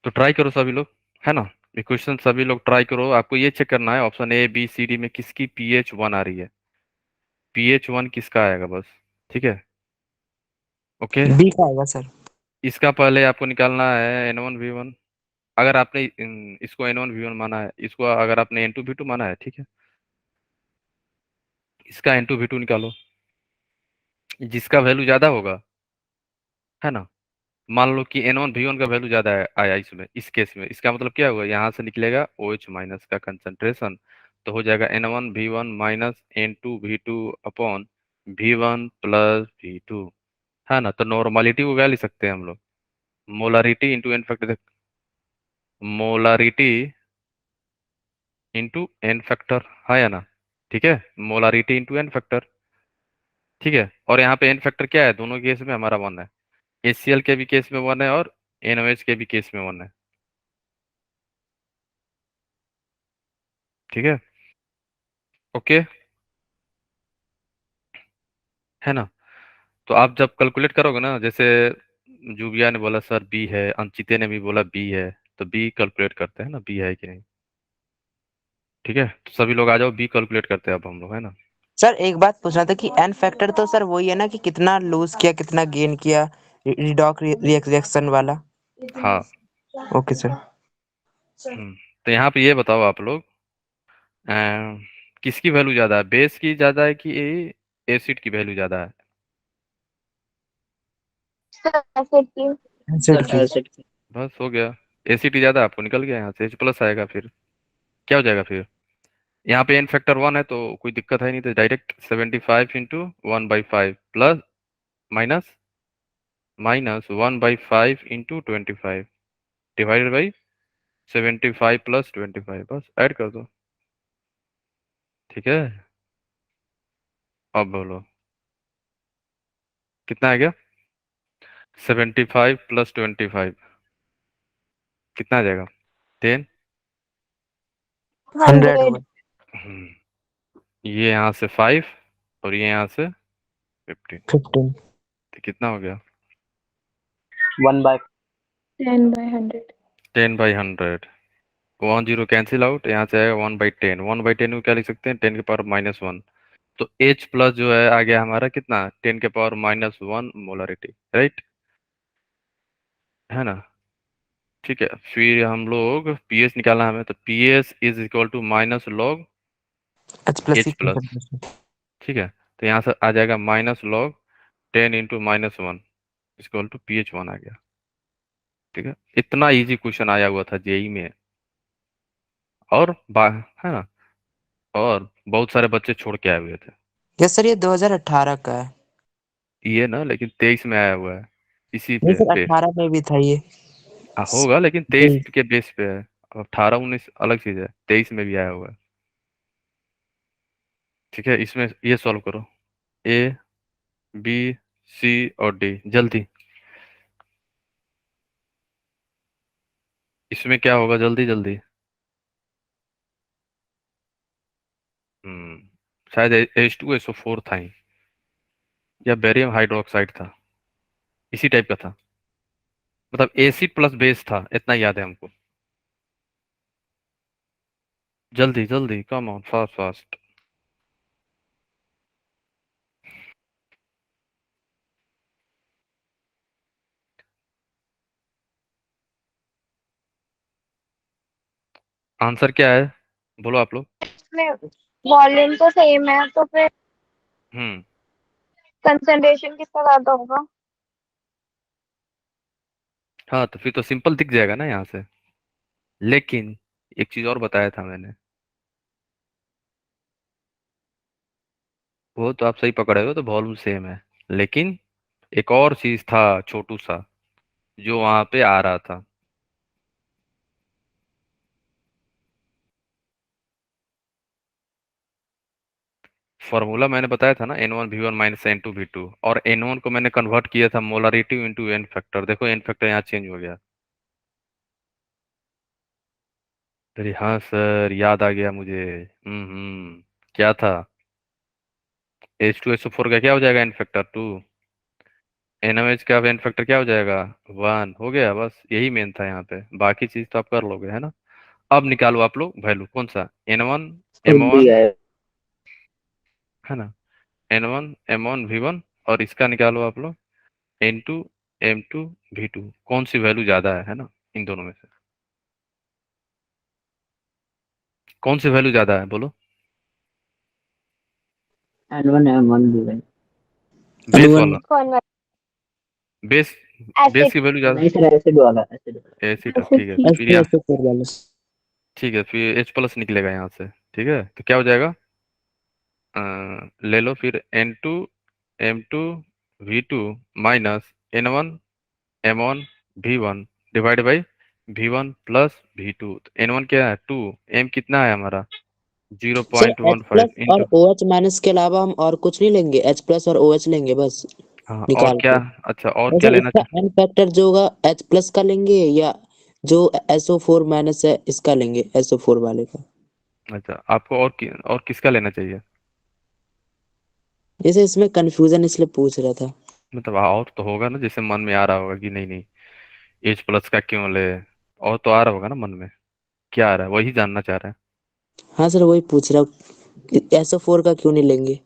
तो ट्राई करो सभी लोग, है ना। ये क्वेश्चन सभी लोग ट्राई करो। आपको ये चेक करना है option A B C D में किसकी pH 1 आ रही है। pH 1 किसका आएगा बस। ठीक है। ओके। बी का आएगा सर। इसका पहले आपको निकालना है N1 V1। अगर आपने इसको N1 V1 माना है, इसको अगर आपने N2 V2 माना है, ठीक है, इसका N2 V2 निकालो। जिसका वैल्यू ज्यादा होगा, है ना, मान लो कि N1 V1 का वैल्यू ज्यादा आया इसमें, इस केस में इसका मतलब क्या होगा, यहाँ से निकलेगा OH माइनस का कंसंट्रेशन। तो हो जाएगा N1 V1 minus N2 V2 upon V1 plus V2, है ना। तो नॉर्मलिटी को क्या लिख सकते हैं हम लोग, molarity into n factor, molarity into n factor, है या ना। ठीक है, मोलारिटी इंटू एन फैक्टर। ठीक है, और यहाँ पे एन फैक्टर क्या है, दोनों केस में हमारा 1 है। HCl के भी केस में 1 है और NOH के भी केस में 1 है। ठीक है। ओके, है ना। तो आप जब कैलकुलेट करोगे ना, जैसे जुबिया ने बोला सर बी है, अंचिते ने भी बोला बी है, तो बी कैलकुलेट करते हैं ना, बी है कि नहीं। ठीक है, तो सभी लोग आ जाओ, बी कैलकुलेट करते हैं अब हम लोग, है ना। सर एक बात पूछना था कि एन फैक्टर तो सर वही है ना कि कितना लूज किया कितना गेन किया, रिडॉक रिएक्शन वाला। हाँ। Okay sir. हम्म। तो यहाँ पे ये बताओ आप लोग, अ, किसकी वैल्यू ज्यादा है, बेस की ज्यादा है कि एसिड की वैल्यू ज्यादा है। एसिड की। एसिड की। बस हो गया। एसिड की ज्यादा, आपको निकल गया, यहाँ से H+ आएगा। फिर क्या हो जाएगा फिर, यहाँ पे एन फैक्टर 1 है तो कोई दिक्कत है नहीं, तो direct 75 × 1/5 plus minus minus 1/5 × 25 divided by 75 + 25, बस ऐड कर दो। ठीक है, अब बोलो कितना आ गया। 75 + 25 कितना आ जाएगा, 10। 100 100। हुआ। ये यहाँ से 5 और ये यहाँ से 15, 15। तो कितना हो गया, 1/। 10/100। 10/100। 1 0 कैंसिल आउट, यहाँ से आएगा 1/10। 1/10 को क्या लिख सकते हैं, 10⁻⁻1। तो H+ जो है आ गया हमारा कितना, 10⁻⁻1 मोलरिटी, राइट, है ना। ठीक है, फिर हम लोग pH निकालना है हमें, तो pH is equal to minus log H+ H plus. ठीक है, तो यहाँ से आ जाएगा minus log 10 × -1 equal to pH 1 आ गया। ठीक है, इतना इजी क्वेश्चन आया हुआ था जेई में, और है ना, और बहुत सारे बच्चे छोड़ के आए हुए थे। यस सर, ये 2018 का है। ये ना, लेकिन 23 में आया हुआ है, इसी नहीं पे सर, पे 18 में भी था ये। होगा, लेकिन 23 जी। के बेस पे है। अब 18 19 अलग चीज है, 23 में भी आया हुआ है। ठीक है, इसमें ये सॉल्व करो, ए बी सी और डी जल्दी। इसमें क्या होगा, जल्दी जल्दी। शायद H2SO4 था ही, या बेरियम हाइड्रोक्साइड था, इसी टाइप का था। मतलब एसिड प्लस बेस था, इतना याद है हमको। जल्दी जल्दी, come on, fast fast. Answer क्या है, बोलो आप लोग। में वॉल्यूम तो सेम है तो फिर हम्म। कंसंट्रेशन किसका ज्यादा होगा। हाँ, तो फिर तो सिंपल दिख जाएगा ना यहाँ से। लेकिन एक चीज और बताया था मैंने, वो तो आप सही पकड़े हो, तो वॉल्यूम सेम है, लेकिन एक और चीज था छोटू सा, जो वहां पे आ रहा था। फॉर्मूला मैंने बताया था ना, N1 V1 minus N2 V2, और N1 को मैंने कन्वर्ट किया था मोलारिटी इंटू एन फैक्टर। देखो एन फैक्टर यहाँ चेंज हो गया। अरे हाँ सर, याद आ गया मुझे। क्या था, H2SO4 का क्या हो जाएगा, एन फैक्टर 2, NaOH का एन फैक्टर क्या हो जाएगा, 1 हो गया। बस यही मेन था यहाँ पे, बाकी चीज तो आप कर लोगे, है ना। अब निकालो आप लोग वैल्यू, कौन सा, N1 खुद M1, दिया है। है ना, N1 M1 V1, और इसका निकालो आप लोग N2 M2 V2, कौन सी वैल्यू ज्यादा है ना, इन दोनों में से कौन सी वैल्यू ज्यादा है, बोलो। N1 M1 भी है। बेस N1 वाला, कौन वाला? Base, base acid. की वैल्यू ज्यादा, नहीं सर, एसिड वाला, एसिड वाला। एसिड, ठीक है एस फिर टू यहाँ, एस फोर वाला। ठीक है फिर H प्लस निकलेगा यहाँ से, ठीक है, तो क्या हो जाएगा, ले लो फिर N2 M2 V2 minus N1 M1 V1 divide by V1 plus V2, तो N1 क्या है 2, M कितना है हमारा सर H 0.15 प्लस और इंटू, OH माइनस के अलावा हम और कुछ नहीं लेंगे, H प्लस और OH लेंगे बस हाँ और निकाल क्या, के। अच्छा और और क्या सर लेना इसका एन फैक्टर जो होगा H प्लस का लेंगे, या जो SO4 माइनस है इसका लेंगे, SO4 वाले का। अच्छा आपको और किसका लेना चाहिए, जैसे इसमें कंफ्यूजन इसलिए पूछ रहा था। मतलब और तो होगा ना, जैसे मन में आ रहा होगा कि नहीं नहीं H प्लस का क्यों ले, और तो आ रहा होगा ना मन में, क्या आ रहा है वही जानना चाह रहे हैं। हाँ सर, वही पूछ रहा हूँ, SO4 का क्यों नहीं लेंगे।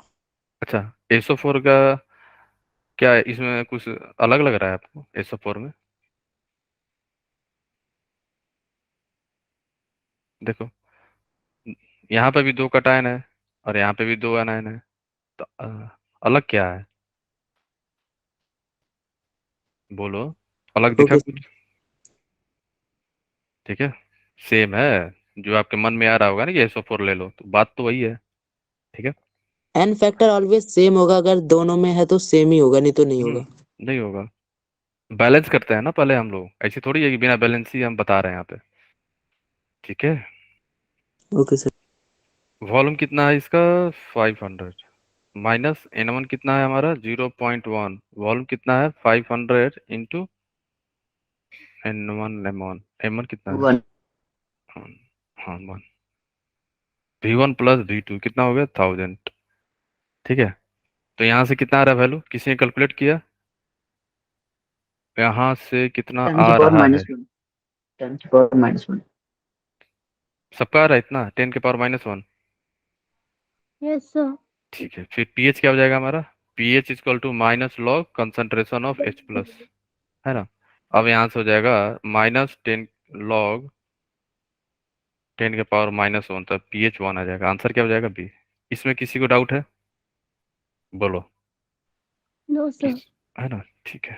अच्छा SO4 का क्या है, इसमें कुछ अलग लग रहा है आपको SO4 में, देखो यहाँ पे भी 2 कटायन है और यहाँ पे भी 2 एनायन है, तो अलग क्या है, बोलो, अलग दिखा ओके कुछ, ठीक है, सेम है, जो आपके मन में आ रहा होगा ना कि SO4 ले लो, तो बात तो वही है, ठीक है। एन फैक्टर ऑलवेज सेम होगा, अगर दोनों में है तो सेम ही होगा, नहीं तो नहीं होगा। नहीं होगा, बैलेंस करते हैं ना पहले हम लोग, ऐसी थोड़ी है कि बिना बैलेंस ही हम बता रहे हैं यहाँ पे, ठीक है। Okay sir. वॉल्यूम कितना है इसका 500, माइनस N1 कितना है हमारा 0.1, वॉल्यूम कितना है 500 इंटू N1 M1, M1 कितना है, वन। हाँ हाँ 1, V1 प्लस V2 कितना हो गया 1000, ठीक है। तो यहाँ से कितना आ रहा है वैल्यू, किसी ने कैलकुलेट किया, यहाँ से कितना 10 की आ पावर रहा है, माइनस वन। 10 की पावर माइनस वन। सबका आ रहा है इतना 10 के पावर -1, यस सर। ठीक है। फिर pH क्या हो जाएगा हमारा, pH equal to minus log concentration of H plus, है ना। अब यहाँ से हो जाएगा -10 log 10 के पावर -1, तो pH 1 आ जाएगा, आंसर क्या हो जाएगा बी। इसमें किसी को डाउट है, बोलो, नो किस, सर। है ना, ठीक है।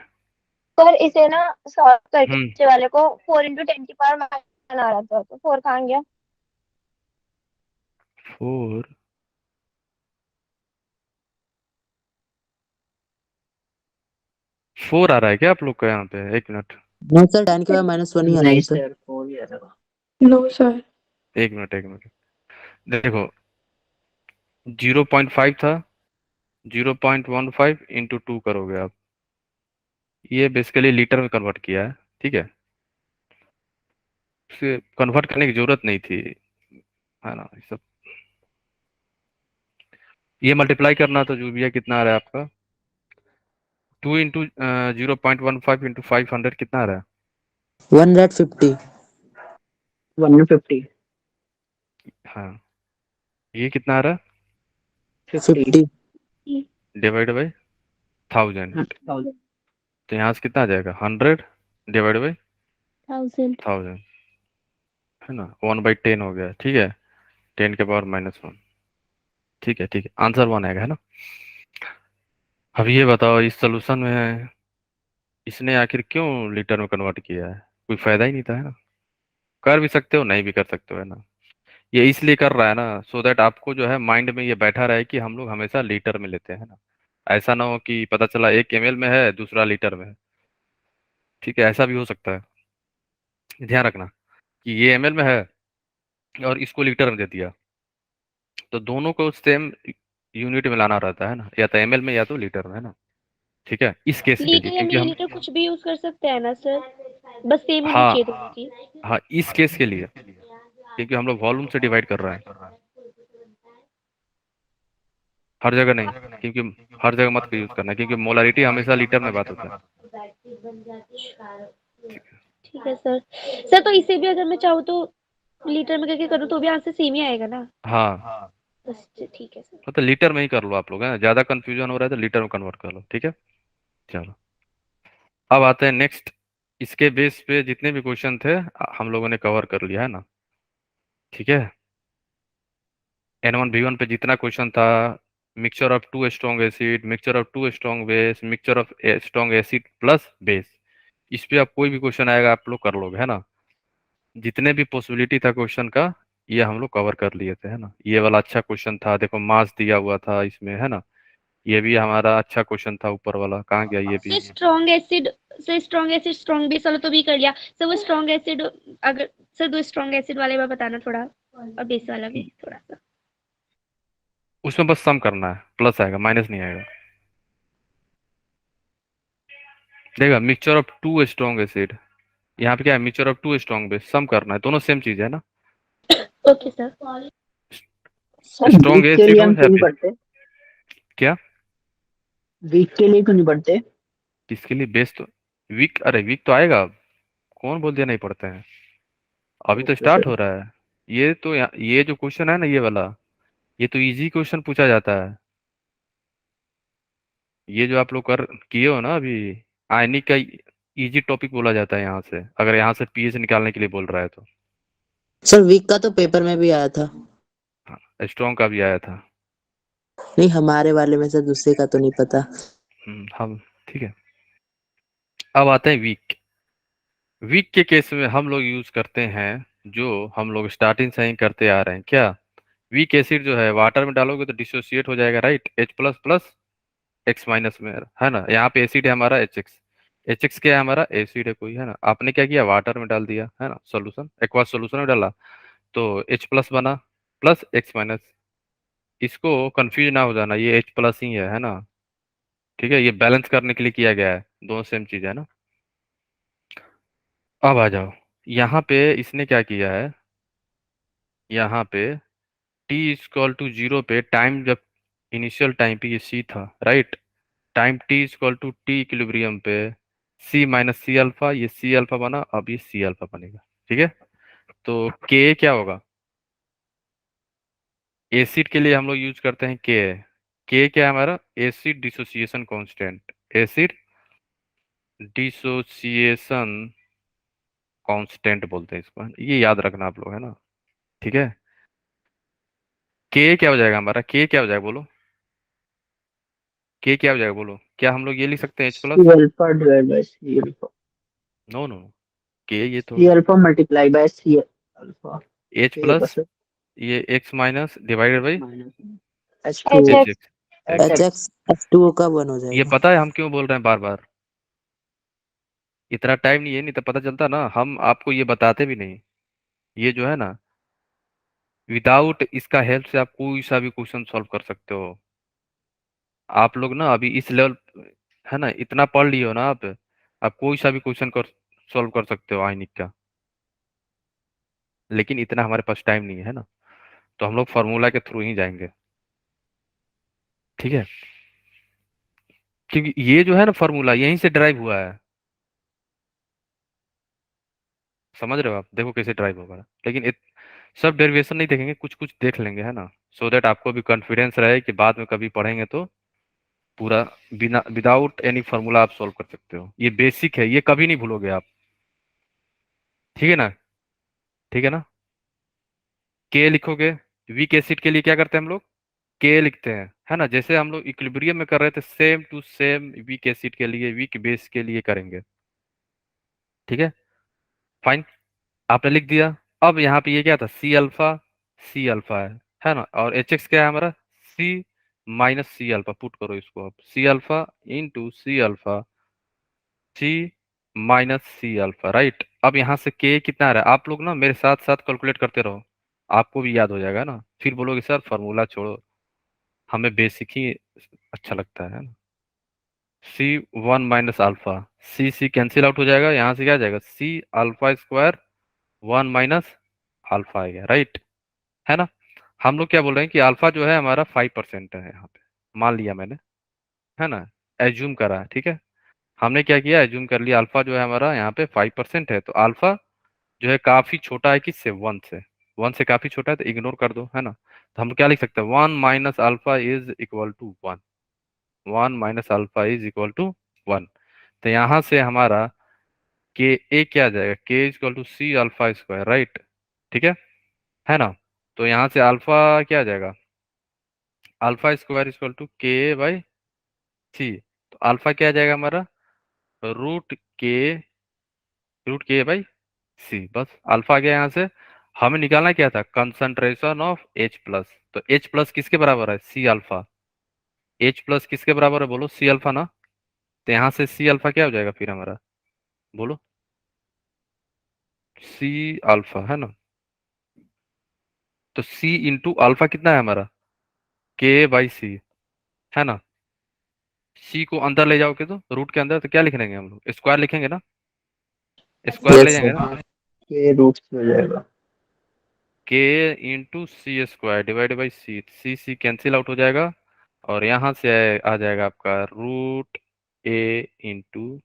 पर इसे ना सॉल्व करके हम्म नीचे वाले को 4 × 10 की पावर आ रहा था, तो 4 कहाँ गया? 4, 4 आ रहा है क्या आप लोग का यहाँ पे, एक मिनट, नहीं सर, 10 के बाद माइनस वन ही आ रहा है नहीं सर। सर, 4 ही आ रहा। No sir. एक मिनट एक मिनट, देखो 0.5 था, 0.15 इंटू 2 करोगे आप, ये बेसिकली लीटर में कन्वर्ट किया है, ठीक है, उसे कन्वर्ट करने की जरूरत नहीं थी, है ना, ये सब ये मल्टीप्लाई करना, तो जो भी है कितना आ रहा है आपका 2 इंटू 0.15 इंटू 500 कितना आ रहा है, 150। 150। हाँ ये कितना आ रहा 50। 50। है, डिवाइड बाई 1000, 1000। तो यहाँ से कितना आ जाएगा 100 डिवाइड बाई 1000। 1000, है ना, 1/10 हो गया, ठीक है, 10 के पावर -1, ठीक है ठीक है, आंसर 1 आएगा, है ना। अब ये बताओ इस सोल्यूशन में इसने आखिर क्यों लीटर में कन्वर्ट किया है, कोई फायदा ही नहीं था, है ना, कर भी सकते हो नहीं भी कर सकते हो, है ना, ये इसलिए कर रहा है ना, सो दैट आपको जो है माइंड में ये बैठा रहे कि हम लोग हमेशा लीटर में लेते हैं ना, ऐसा ना हो कि पता चला 1 ml में है दूसरा लीटर में है, ठीक है, ऐसा भी हो सकता है, ध्यान रखना कि ये ml में है और इसको लीटर में दे दिया, तो दोनों को सेम यूनिट में लाना रहता है ना, या तो ml में या तो लीटर में, है ना, ठीक है, इस केस के लिए लीटर या क्योंकि हम, मिलीलीटर कुछ भी यूज कर सकते हैं ना सर? बस सेम होनी हाँ चाहिए दोनों की। हाँ इस केस के लिए क्योंकि हम लोग वॉल्यूम से डिवाइड कर रहे हैं, हर जगह नहीं, क्योंकि हर जगह मत यूज करना, क्योंकि मोलारिटी हमेशा लीटर में बात होता है। ठीक है सर। सर तो इसे भी अगर मैं चाहूँ तो लीटर में करके करूँ तो भी आंसर सेम ही आएगा ना? हाँ, बस ठीक है सर। तो लीटर में ही कर लो आप लोग, है ना, ज्यादा कंफ्यूजन हो रहा है तो लीटर में कन्वर्ट कर लो, ठीक है। चलो, अब आते हैं नेक्स्ट। इसके बेस पे जितने भी क्वेश्चन थे हम लोगों ने कवर कर लिया है ना, ठीक है। N1 V1 पे जितना क्वेश्चन था, mixture of two strong acid, mixture of two strong base, mixture of strong acid plus base, इस पे आप कोई भी क्वेश्चन आएगा आप लोग कर लोगे, है ना। जितने भी पॉसिबिलिटी था क्वेश्चन का ये हम लोग कवर कर लिए थे, है ना। ये वाला अच्छा क्वेश्चन था, देखो मास दिया हुआ था इसमें, है ना। ये भी हमारा अच्छा क्वेश्चन था, ऊपर वाला कहाँ गया ये भी। Sir strong acid strong base वाला तो भी कर लिया सर। वो स्ट्रॉन्ग एसिड अगर सर दो स्ट्रॉन्ग एसिड वाले में बताना थोड़ा, और बेस वाला भी थोड़ा सा। उसमें बस सम करना है, प्लस आएगा माइनस नहीं आएगा। देखा, mixture of two strong acid, यहाँ पे क्या है, mixture of two strong base, sum करना है, दोनों सेम चीज है ना। Okay sir. Sir strong weak के लिए एसिड हो हम या क्यों नहीं बेस, पढ़ते? क्या, वीक के लिए क्यों नहीं पढ़ते? किसके लिए बेस तो, वीक, अरे वीक तो आएगा, कौन बोल दिया नहीं पढ़ते हैं, अभी तो ओके स्टार्ट सर। हो रहा है। ये तो ये जो क्वेश्चन है ना ये वाला, ये तो इजी क्वेश्चन पूछा जाता है। ये जो आप लोग कर किए हो ना अभी, आयनिक का इजी टॉपिक बोला जाता है यहाँ से, अगर यहाँ से पीएच निकालने के लिए बोल रहा है तो। सर वीक का तो पेपर में भी आया था। हाँ, स्ट्रॉन्ग का भी आया था। नहीं हमारे वाले में से दूसरे का तो नहीं पता। हम, ठीक है। अब आते हैं वीक। वीक के केस में हम लोग यूज करते हैं जो हम लोग स्टार्टिंग से ही करते आ रहे हैं, क्या, वीक एसिड जो है वाटर में डालोगे तो डिसोसिएट हो जाएगा, right, H plus plus x minus में, है ना। यहाँ पे एसिड है हमारा HX, HX क्या है हमारा, एसिड है कोई, है ना। आपने क्या किया, वाटर में डाल दिया, है ना, सोल्यूशन, एक्वा सोल्यूशन में डाला तो H प्लस बना प्लस एक्स माइनस। इसको कंफ्यूज ना हो जाना, ये H प्लस ही है ना, ठीक है। ये बैलेंस करने के लिए किया गया है, दोनों सेम चीज है ना। अब आ जाओ, यहाँ पे इसने क्या किया है, यहाँ पे t इक्वल टू 0 पे टाइम, जब इनिशियल टाइम पे ये C था, right, time t equal to T equilibrium पे C माइनस सी अल्फा, ये C अल्फा बना, अब ये C अल्फा बनेगा, ठीक है। तो K क्या होगा, एसिड के लिए हम लोग यूज करते हैं K क्या है हमारा, acid dissociation constant, acid dissociation constant बोलते हैं इसको, ये याद रखना आप लोग, है ना, ठीक है। K क्या हो जाएगा हमारा, K क्या हो जाएगा बोलो, K क्या हो जाएगा बोलो, क्या हम लोग ये लिख सकते हैं H C plus, alpha divide by C alpha. No no, K ये सी थोड़ी, alpha multiply by C alpha. H ये प्लस, बस ये x minus divided by minus H2O। HX HX। H HX। X H2O का one हो ये जाएगा। पता है हम क्यों बोल रहे हैं बार बार, इतना टाइम नहीं है, नहीं तो पता चलता ना, हम आपको ये बताते भी नहीं। ये जो है ना, विदाउट इसका हेल्प से आप कोई सा भी क्वेश्चन सॉल्व कर सकते हो। आप लोग ना अभी इस लेवल, है ना, इतना पढ़ लिए हो ना आप कोई सा भी क्वेश्चन कर सॉल्व कर सकते हो आयनिक का, लेकिन इतना हमारे पास टाइम नहीं है ना, तो हम लोग फार्मूला के थ्रू ही जाएंगे, ठीक है। क्योंकि ये जो है ना फार्मूला यहीं से ड्राइव हुआ है, समझ रहे हो आप, देखो कैसे ड्राइव होगा, लेकिन सब डेरिवेशन नहीं देखेंगे, कुछ कुछ देख लेंगे, है ना, सो दैट आपको भी कॉन्फिडेंस रहे कि बाद में कभी पढ़ेंगे तो पूरा बिना विदाउट एनी फार्मूला आप सॉल्व कर सकते हो। ये बेसिक है, ये कभी नहीं भूलोगे आप, ठीक है ना, ठीक है ना। के लिखोगे, वीक एसिड के लिए क्या करते हैं हम लोग, के लिखते हैं, है ना, जैसे हम लोग इक्विलिब्रियम में कर रहे थे same to same weak acid के लिए, वीक बेस के लिए करेंगे, ठीक है, फाइन, आपने लिख दिया। अब यहाँ पे ये क्या था, सी अल्फा है ना, और एच एक्स क्या है हमारा, सी माइनस सी अल्फा, पुट करो इसको, अब c alpha into c alpha, c minus सी अल्फा, राइट। अब यहाँ से के कितना आ रहा है, आप लोग ना मेरे साथ साथ कैलकुलेट करते रहो, आपको भी याद हो जाएगा ना, फिर बोलोगे सर फार्मूला छोड़ो, हमें बेसिक ही अच्छा लगता है ना। C one minus alpha, c cancel out हो जाएगा, यहाँ से क्या आ जाएगा, c alpha square one minus alpha आ गया, राइट, है ना। हम लोग क्या बोल रहे हैं कि अल्फा जो है हमारा 5% है यहाँ पे, मान लिया मैंने, है ना, एज्यूम करा, ठीक है। हमने क्या किया, एज्यूम कर लिया अल्फा जो है हमारा यहाँ पे 5% है, तो अल्फा जो है काफी छोटा है किससे, 1 से। 1 से काफी छोटा है तो इग्नोर कर दो, है ना। तो हम क्या लिख सकते हैं, 1 minus alpha is equal to 1। 1 minus alpha is equal to 1। तो यहाँ से हमारा के ए क्या आ जाएगा, K is equal to C alpha square, right, ठीक है ना। तो यहाँ से अल्फा क्या आ जाएगा, अल्फा स्क्वायर इक्वल टू के बाई सी। तो अल्फा क्या आ जाएगा हमारा, रूट के, रूट के बाई सी, बस अल्फा आ गया। यहाँ से हमें निकालना क्या था, कंसंट्रेशन ऑफ H प्लस। तो H प्लस किसके बराबर है, सी अल्फा। H प्लस किसके बराबर है बोलो, सी अल्फा ना। तो यहाँ से सी अल्फा क्या हो जाएगा फिर हमारा, बोलो, सी अल्फा, है ना। तो सी इंटू अल्फा कितना है हमारा, के बाई सी, है ना। सी को अंदर ले जाओगे तो रूट के अंदर, तो क्या लिख देंगे हम लोग, स्क्वायर लिखेंगे ना, स्क्वायर ले यस जाएंगे सर। ना। के रूट से हो जाएगा। K into C square divide by C, C C cancel out हो जाएगा, और यहाँ से आ जाएगा आपका रूट ए इंटू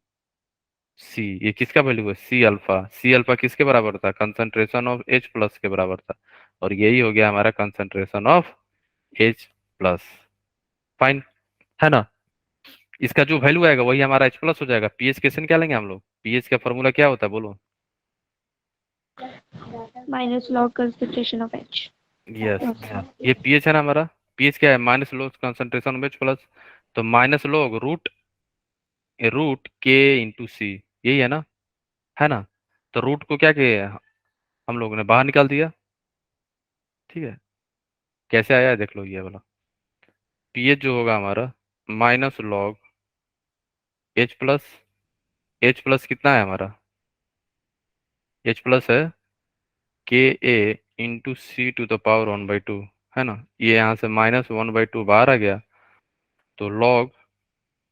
सी। ये किसका वैल्यू है, सी अल्फा। सी अल्फा किसके बराबर था, कंसंट्रेशन ऑफ H प्लस के बराबर था, और यही हो गया हमारा concentration of H plus. Fine, है ना। इसका जो वैल्यू आएगा वही हमारा H प्लस हो जाएगा। पीएच क्वेश्चन क्या लेंगे हम लोग, पीएच का फॉर्मूला क्या होता है बोलो। Minus log concentration of H. Yes, ये पीएच है ना हमारा। पीएच क्या है, माइनस लोग कंसंट्रेशन ऑफ H प्लस। तो माइनस लोग रूट, रूट के इंटू सी, यही है ना। तो रूट को क्या किया हम लोगों ने, बाहर निकाल दिया, ठीक है। कैसे आया है देख लो, ये वाला पीएच जो होगा हमारा minus log H plus. H plus कितना है हमारा, H प्लस है K a into c to the power 1/2, है ना। ये यहाँ से माइनस 1/2 बाहर आ गया, तो लॉग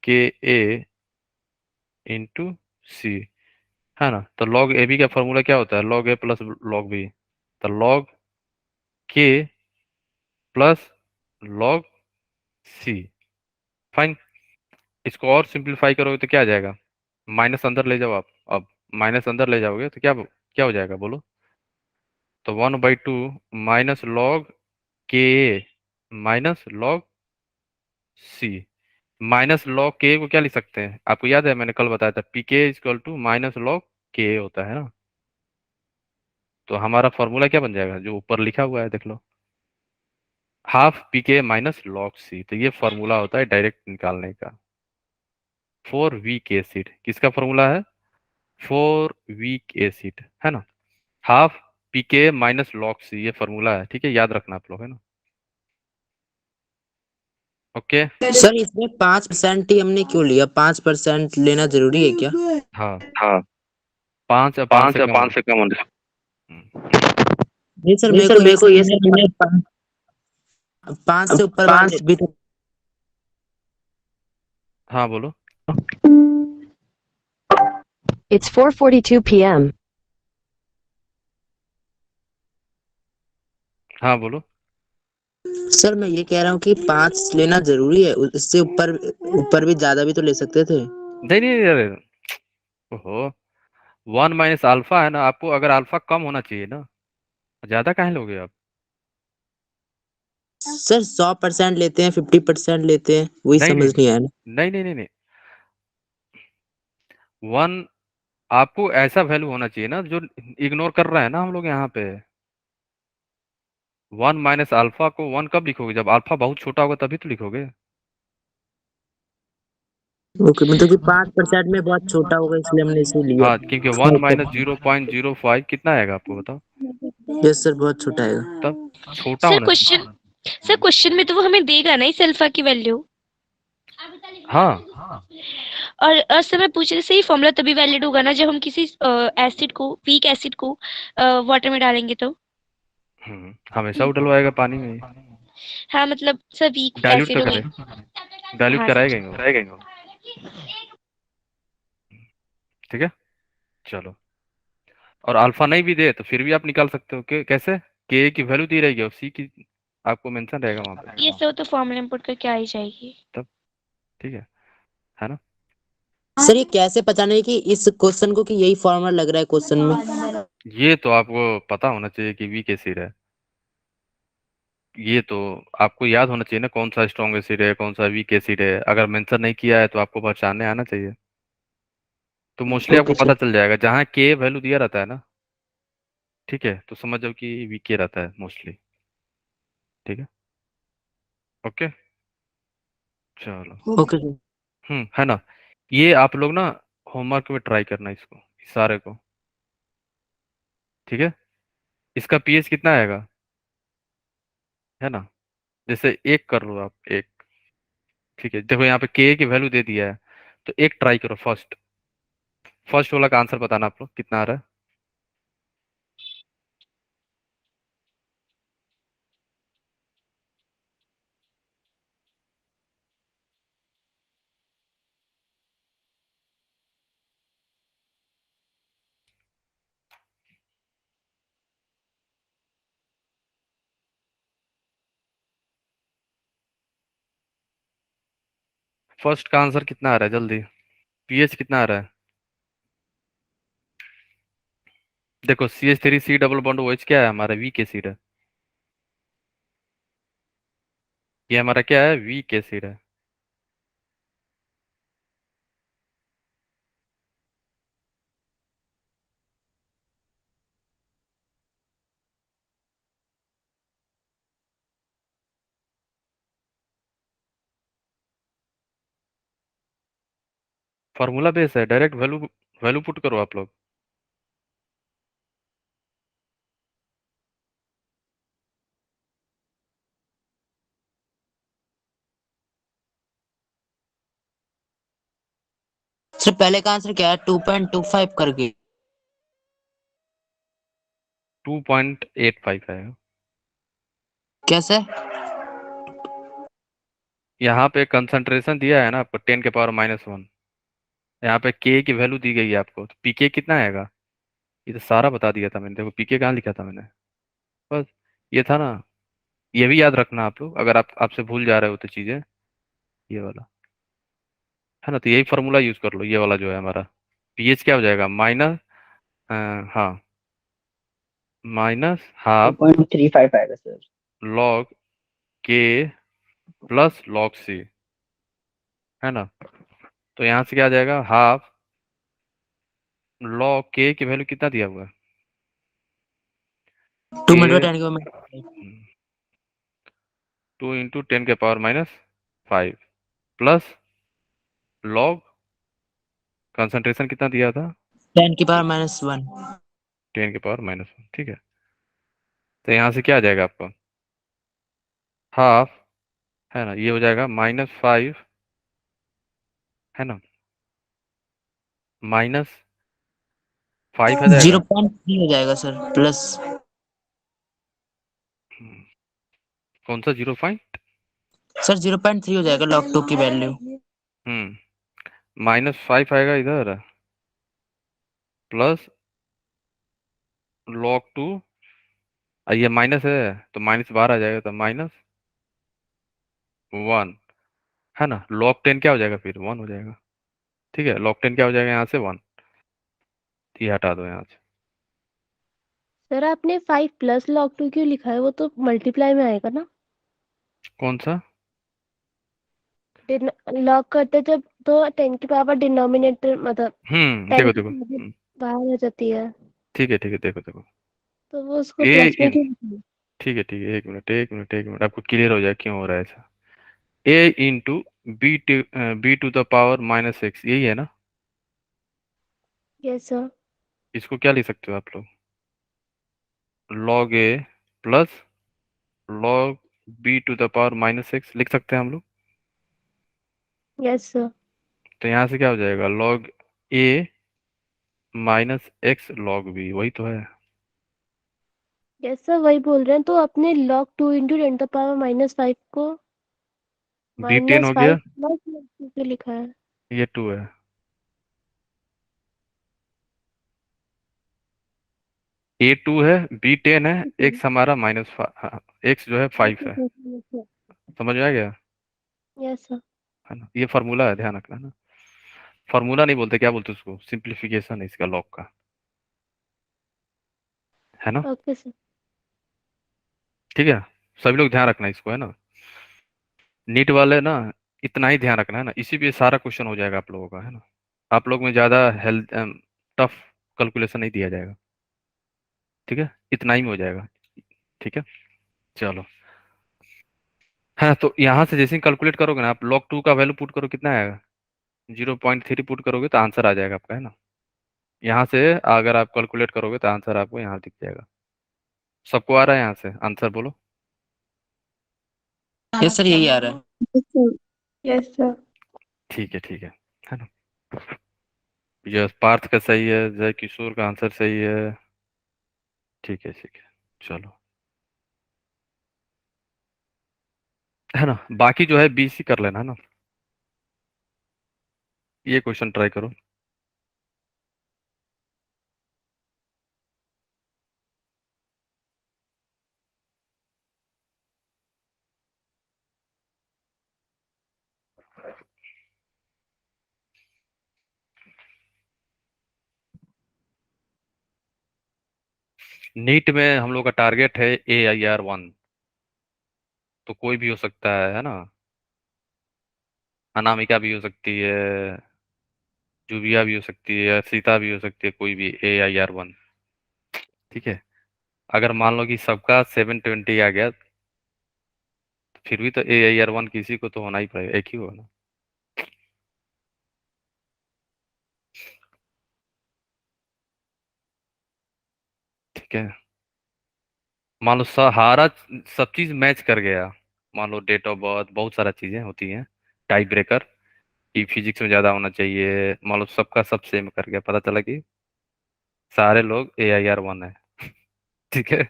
के ए इंटू सी, है ना। तो लॉग ए बी का फॉर्मूला क्या होता है, लॉग ए प्लस लॉग बी। तो लॉग के प्लस लॉग सी। फाइन, इसको और सिंप्लीफाई करोगे तो क्या आ जाएगा, माइनस अंदर ले जाओ आप। अब माइनस अंदर ले जाओगे तो क्या क्या हो जाएगा बोलो। तो 1/2 माइनस लॉग के माइनस लॉग सी। माइनस लॉग के को क्या लिख सकते हैं, आपको याद है मैंने कल बताया था, पी के इक्वल टू माइनस लॉग के होता है ना। तो हमारा फॉर्मूला क्या बन जाएगा, जो ऊपर लिखा हुआ है देख लो, हाफ पी के माइनस लॉग सी। तो ये फॉर्मूला होता है डायरेक्ट निकालने का, फॉर वीक एसिड। किसका फॉर्मूला है, फॉर वीक एसिड, है ना। हाफ पी के माइनस लॉग सी, ये फॉर्मूला है, ठीक है, याद रखना आप लोग, है ना। ओके, सर इसमें 5% ही हमने क्यों लिया, 5% लेना जरूरी है क्या? हाँ, हाँ, 5 पाँच से या कम पाँच होना। से कम होने। हम्म, नहीं सर, नहीं मेरे सर, को ये मेरे को ये समझना है, 5 से ऊपर पाँच। वाले भी तो। हाँ बोलो, It's 4:42 p.m. हाँ बोलो। सर मैं ये कह रहा हूँ कि 5 लेना जरूरी है, इससे ऊपर ऊपर भी ज्यादा भी तो ले सकते थे। नहीं नहीं नहीं, अरे ओहो, 1 माइनस अल्फा है ना, आपको अगर अल्फा कम होना चाहिए ना, ज्यादा काहे लोगे आप। सर 100% लेते हैं, 50% लेते हैं, वही नहीं समझ नहीं नहीं आया ना। नहीं नहीं नहीं नहीं, 1 आपको ऐसा वैल्यू होना चाहिए ना जो इग्नोर कर रहा है ना हम लोग यहाँ पे। 1 माइनस अल्फा को 1 कब लिखोगे, जब अल्फा बहुत छोटा होगा तभी तो लिखोगे। ओके, मतलब कि 5% में बहुत छोटा होगा इसलिए हमने इसे लिया। हाँ, क्योंकि 1 माइनस 0.05 कितना आएगा आपको बताओ, यस सर, बहुत छोटा है। तब छोटा सर होना चाहिए। क्वेश्चन, सर क्वेश्चन में तो वो हमें देगा ना इस अल्फा की वैल्यू। हाँ, और सर मैं पूछ रही सही फॉर्मूला तभी वैलिड होगा ना जब हम किसी एसिड को, वीक एसिड को वाटर में डालेंगे तो। हमेशा उड़लवाएगा पानी में ही। हाँ मतलब सर वीक डाइल्यूट एसिड तो हो करे, गई। डाइल्यूट हाँ कराएगा ही वो, रह गए हो। ठीक है, चलो। और अल्फा नहीं भी दे तो फिर भी आप निकाल सकते हो, कैसे, के की वैल्यू दी रहेगी और सी की आपको मेंशन रहेगा वहां पे, ये सब तो फॉर्मूला इंपुट करके आ ही जाएगी। ठीक है ना? सर ये कैसे पहचाने कि इस क्वेश्चन को कि यही फॉर्मूला लग रहा है क्वेश्चन में? ये तो आपको पता होना चाहिए कि वीक एसिड है। ये तो आपको याद होना चाहिए ना, कौन सा स्ट्रॉन्ग एसिड है, कौन सा वीक एसिड है। अगर मेंशन नहीं किया है तो आपको पहचानने आना चाहिए। तो मोस्टली आपको ओके पता सर। चल जाएगा जहाँ के वैल्यू दिया रहता है ना, ठीक है, तो समझ जाओ कि वीके रहता है मोस्टली। ठीक है, ओके, चलो। Okay sir. है ना? ये आप लोग ना होमवर्क में ट्राई करना इसको, इस सारे को। ठीक है, इसका पीएच कितना आएगा, है ना? जैसे एक कर लो आप, एक। ठीक है, देखो यहाँ पे के की वैल्यू दे दिया है, तो एक ट्राई करो। फर्स्ट फर्स्ट वाला का आंसर बताना आप लोग कितना आ रहा है। फर्स्ट का आंसर कितना आ रहा है जल्दी? पीएच कितना आ रहा है? देखो CH3 C double bond OH क्या है, हमारा वीक एसिड है। ये हमारा क्या है, वीक एसिड है। फॉर्मूला बेस है, डायरेक्ट वैल्यू वैल्यू पुट करो आप लोग। सर पहले का आंसर क्या है? 2.25 करके। 2.85 है। कैसे? यहाँ पे कंसंट्रेशन दिया है ना आपको 10⁻⁻1। यहाँ पे के की वैल्यू दी गई है आपको, तो पीके कितना आएगा? ये तो सारा बता दिया था मैंने। देखो पीके कहाँ लिखा था मैंने, बस ये था ना। ये भी याद रखना आप लोग, अगर आप आपसे भूल जा रहे हो तो चीजें। ये वाला है ना, तो यही फॉर्मूला यूज कर लो। ये वाला जो है हमारा पीएच क्या हो जाएगा, माइनस, हाँ, माइनस हाफ 2.35 आएगा सर। लॉग के प्लस लॉग सी, है ना? तो यहाँ से क्या आ जाएगा, हाफ लॉग के की वैल्यू कितना दिया हुआ है? 2 के मिनट 10 के। 2 × 10⁻⁵ प्लस लॉग कंसंट्रेशन कितना दिया था, 10⁻⁻1। 10⁻⁻1। ठीक है, तो यहाँ से क्या आ जाएगा आपका, हाफ, है ना, ये हो जाएगा -5, है ना, -5 आ जाएगा। 0.3 हो जाएगा सर, प्लस। कौन सा 0 पॉइंट? सर 0.3 हो जाएगा log 2 की वैल्यू। -5 आएगा इधर, प्लस log 2, ये माइनस है तो माइनस बाहर आ जाएगा, तो -1, है ना। log 10 क्या हो जाएगा फिर, 1 हो जाएगा। ठीक है, log 10 क्या हो जाएगा यहाँ से, 1। ये हटा दो यहाँ से। सर आपने 5 प्लस log 2 क्यों लिखा है? वो तो मल्टीप्लाई में आएगा ना। कौन सा? लॉग करते जब तो 10 की पावर डिनोमिनेटर मतलब 10 देखो की देखो, पावर बाहर आ जाती है, ठीक है ठीक है, देखो देखो, तो वो उसको ए प्लस में इन, क्यों लिखा है? ठीक है, एक मिनट, आपको क्लियर हो जाए क्यों हो रहा है ऐसा। A × B to the power -6, यही है ना? Yes sir. इसको क्या लिख सकते हो आप लोग, log A plus log B to the power -6 लिख सकते हैं हम लोग। Yes sir. तो यहाँ से क्या हो जाएगा, log A -x log B, वही तो है। यस सर वही बोल रहे हैं, तो अपने log 2 इंटू 10⁻⁻5 को B10 हो -5 गया, प्लस log 2 पे लिखा है। ये 2 है। 2 × 10⁻⁻6 × 10⁻⁻5 × 10⁻⁻5 × 10⁻⁻6 × 10⁻⁻5 × 10⁻⁻6 × 10⁻⁻5 × 10⁻⁻6 × 10⁻⁻5 ये 2 है। A2 है, B10 है, x हमारा माइनस x जो है 5 है। समझ में आ गया? Yes sir. है ना? ये फार्मूला है, ध्यान रखना है ना। फार्मूला नहीं बोलते, क्या बोलते उसको? सिंप्लीफिकेशन है इसका लॉग का, है ना? Okay sir. ठीक है, सभी लोग ध्यान रखना इसको, है ना। नीट वाले ना इतना ही ध्यान रखना, है ना, इसी पे सारा क्वेश्चन हो जाएगा आप लोगों का, है ना। आप लोग में ज्यादा हेल्थ टफ कैलकुलेशन नहीं दिया जाएगा, ठीक है, इतना ही में हो जाएगा, ठीक है। चलो, हाँ, तो यहाँ से जैसे ही कैलकुलेट करोगे ना आप, log 2 का वैल्यू पुट करो, कितना आएगा? 0.3 पुट करोगे तो आंसर आ जाएगा आपका, है ना। यहाँ से अगर आप कैलकुलेट करोगे तो आंसर आपको यहाँ दिख जाएगा। सबको आ रहा है यहाँ से आंसर? बोलो। यस सर, यही आ रहा है। Yes sir. ठीक है, ठीक है ना। यस, पार्थ का सही है, जय किशोर का आंसर सही है। ठीक है, ठीक है, चलो, है ना। बाकी जो है BC कर लेना, है ना। ये क्वेश्चन ट्राई करो। नीट में हम लोग का टारगेट है AIR 1, तो कोई भी हो सकता है ना। अनामिका भी हो सकती है, जुबिया भी हो सकती है, सीता भी हो सकती है, कोई भी AIR 1, ठीक है। अगर मान लो कि सबका 720 आ गया, फिर भी तो AIR 1 किसी को तो होना ही पड़ेगा, एक ही होगा ना। ठीक है, मान लो सहारा सब चीज मैच कर गया, मान लो डेट ऑफ बर्थ, बहुत सारा चीजें होती हैं टाई ब्रेकर, कि फिजिक्स में ज्यादा होना चाहिए, मान लो सबका सब सेम कर गया, पता चला कि सारे लोग AIR 1 है, ठीक है।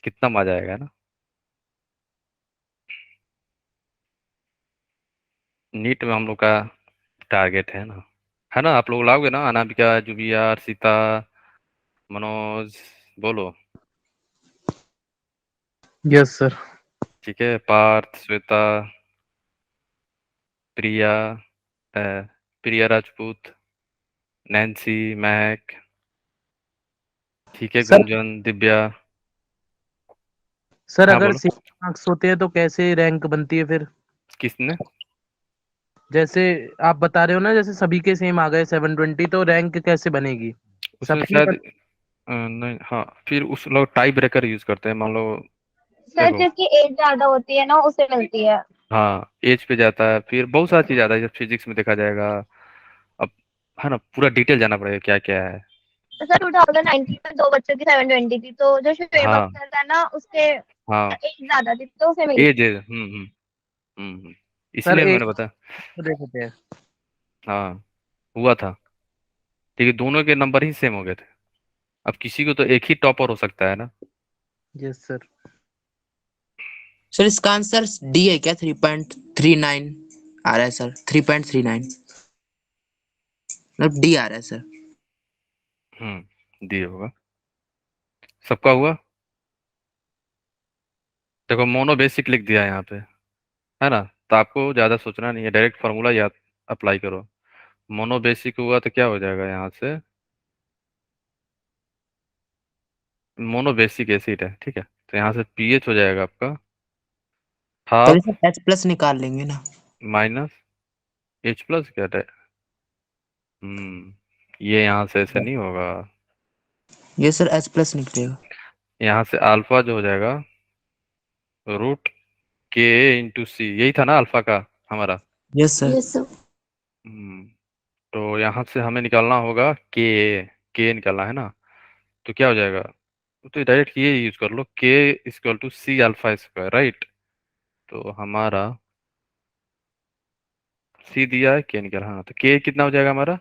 कितना मजा आएगा ना। नीट में हम लोग का टारगेट है ना। आप लोग लाओगे ना, अनामिका, जुबिया, सीता, मनोज, बोलो। Yes sir. ठीक है, पार्थ, श्वेता, प्रिया, अ, प्रिया राजपूत, नैन्सी, महक, ठीक है, सर गुंजन, दिव्या। सर हाँ अगर बोलो। 6 मार्क्स होते हैं तो कैसे रैंक बनती है फिर? किसने? जैसे आप बता रहे हो ना, जैसे सभी के सेम आ गए 720, तो रैंक कैसे बनेगी? उसमें सबकी शायद नहीं, हाँ, फिर उस लोग टाई ब्रेकर यूज करते हैं, मान लो। सर देखो, जिसकी एज ज्यादा होती है ना उसे मिलती है। हाँ, एज पे जाता है, फिर बहुत सारी चीज आता है, जब फिजिक्स में देखा जाएगा। अब, है ना, पूरा डिटेल जाना पड़ेगा क्या क्या है। तो सर 2019 में दो बच्चों की 720 थी, तो जो शुएब हाँ, अख्तर था ना उसके हाँ, एज ज्यादा थी तो उसे मिली। एज एज सर इसलिए एक मैंने बताया। तो दे सकते हैं। हाँ, हुआ था, ठीक है, दोनों के नंबर ही सेम हो गए थे। अब किसी को तो एक ही टॉपर हो सकता है ना। Yes sir. सर इसका आंसर डी है क्या? 3.39 आ रहा है सर, 3.39, मतलब डी आ रहा है सर। दिए होगा, सबका हुआ। देखो, मोनो बेसिक लिख दिया है यहाँ पे, है ना। तो आपको ज्यादा सोचना नहीं है, डायरेक्ट फार्मूला याद अप्लाई करो। मोनो बेसिक हुआ तो क्या हो जाएगा यहाँ से? मोनो बेसिक एसिड है, ठीक है, तो यहाँ से पीएच हो जाएगा आपका तो हाफ सर H+ निकाल लेंगे ना। माइनस H+ क्या है। ये यहाँ से ऐसे नहीं होगा। ये सर H+ निकलेगा। यहाँ से अल्फा जो हो जाएगा √K × C, यही था ना अल्फा का हमारा। Yes sir. Yes sir. हम्म तो यहाँ से हमें निकालना होगा के निकालना है ना। तो क्या हो जाएगा? तो डायरेक्ट ये यूज कर लो, K = C α², राइट। तो हमारा C दिया है, K निकाला, हाँ, तो K कितना हो जाएगा हमारा?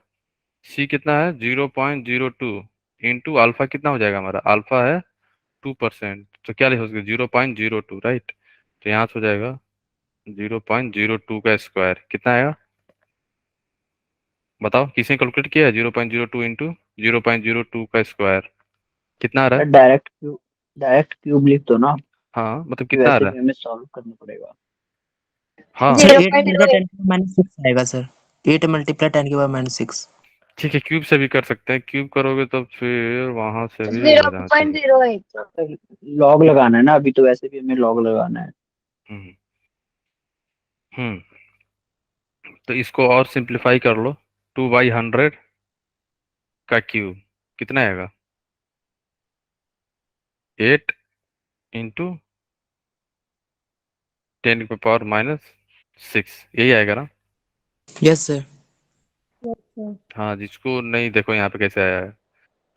C कितना है? 0.02 इंटू अल्फा कितना हो जाएगा हमारा? अल्फा है 2%, तो क्या लिख सकते? 0.02, राइट। तो यहाँ से हो जाएगा 0.02 का स्क्वायर, कितना आएगा बताओ, किसने कैलकुलेट किया है? 0.02 इंटू 0.02 का स्क्वायर, कितना आ रहा है? डायरेक्ट क्यूब लिख दो ना, हाँ मतलब कि कितना आ वैसे रहा भी है? हमें सॉल्व करना पड़ेगा। हाँ सर 0.08 8 × 10⁻⁶ आएगा सर। 8 × 10⁻⁶। ठीक है, क्यूब से भी कर सकते हैं। क्यूब करोगे तो फिर वहां से भी हो जाना चाहिए। 0.08 लॉग लगाना है ना, अभी तो वैसे भी हमें लॉग लगाना है। हम्म हम्म तो इसको और सिंप्लीफाई कर लो। 2/100 का क्यूब कितना आएगा? 8 इंटू 10⁻⁻6, यही आएगा ना? Yes sir. हाँ, जिसको नहीं देखो यहाँ पे कैसे आया है।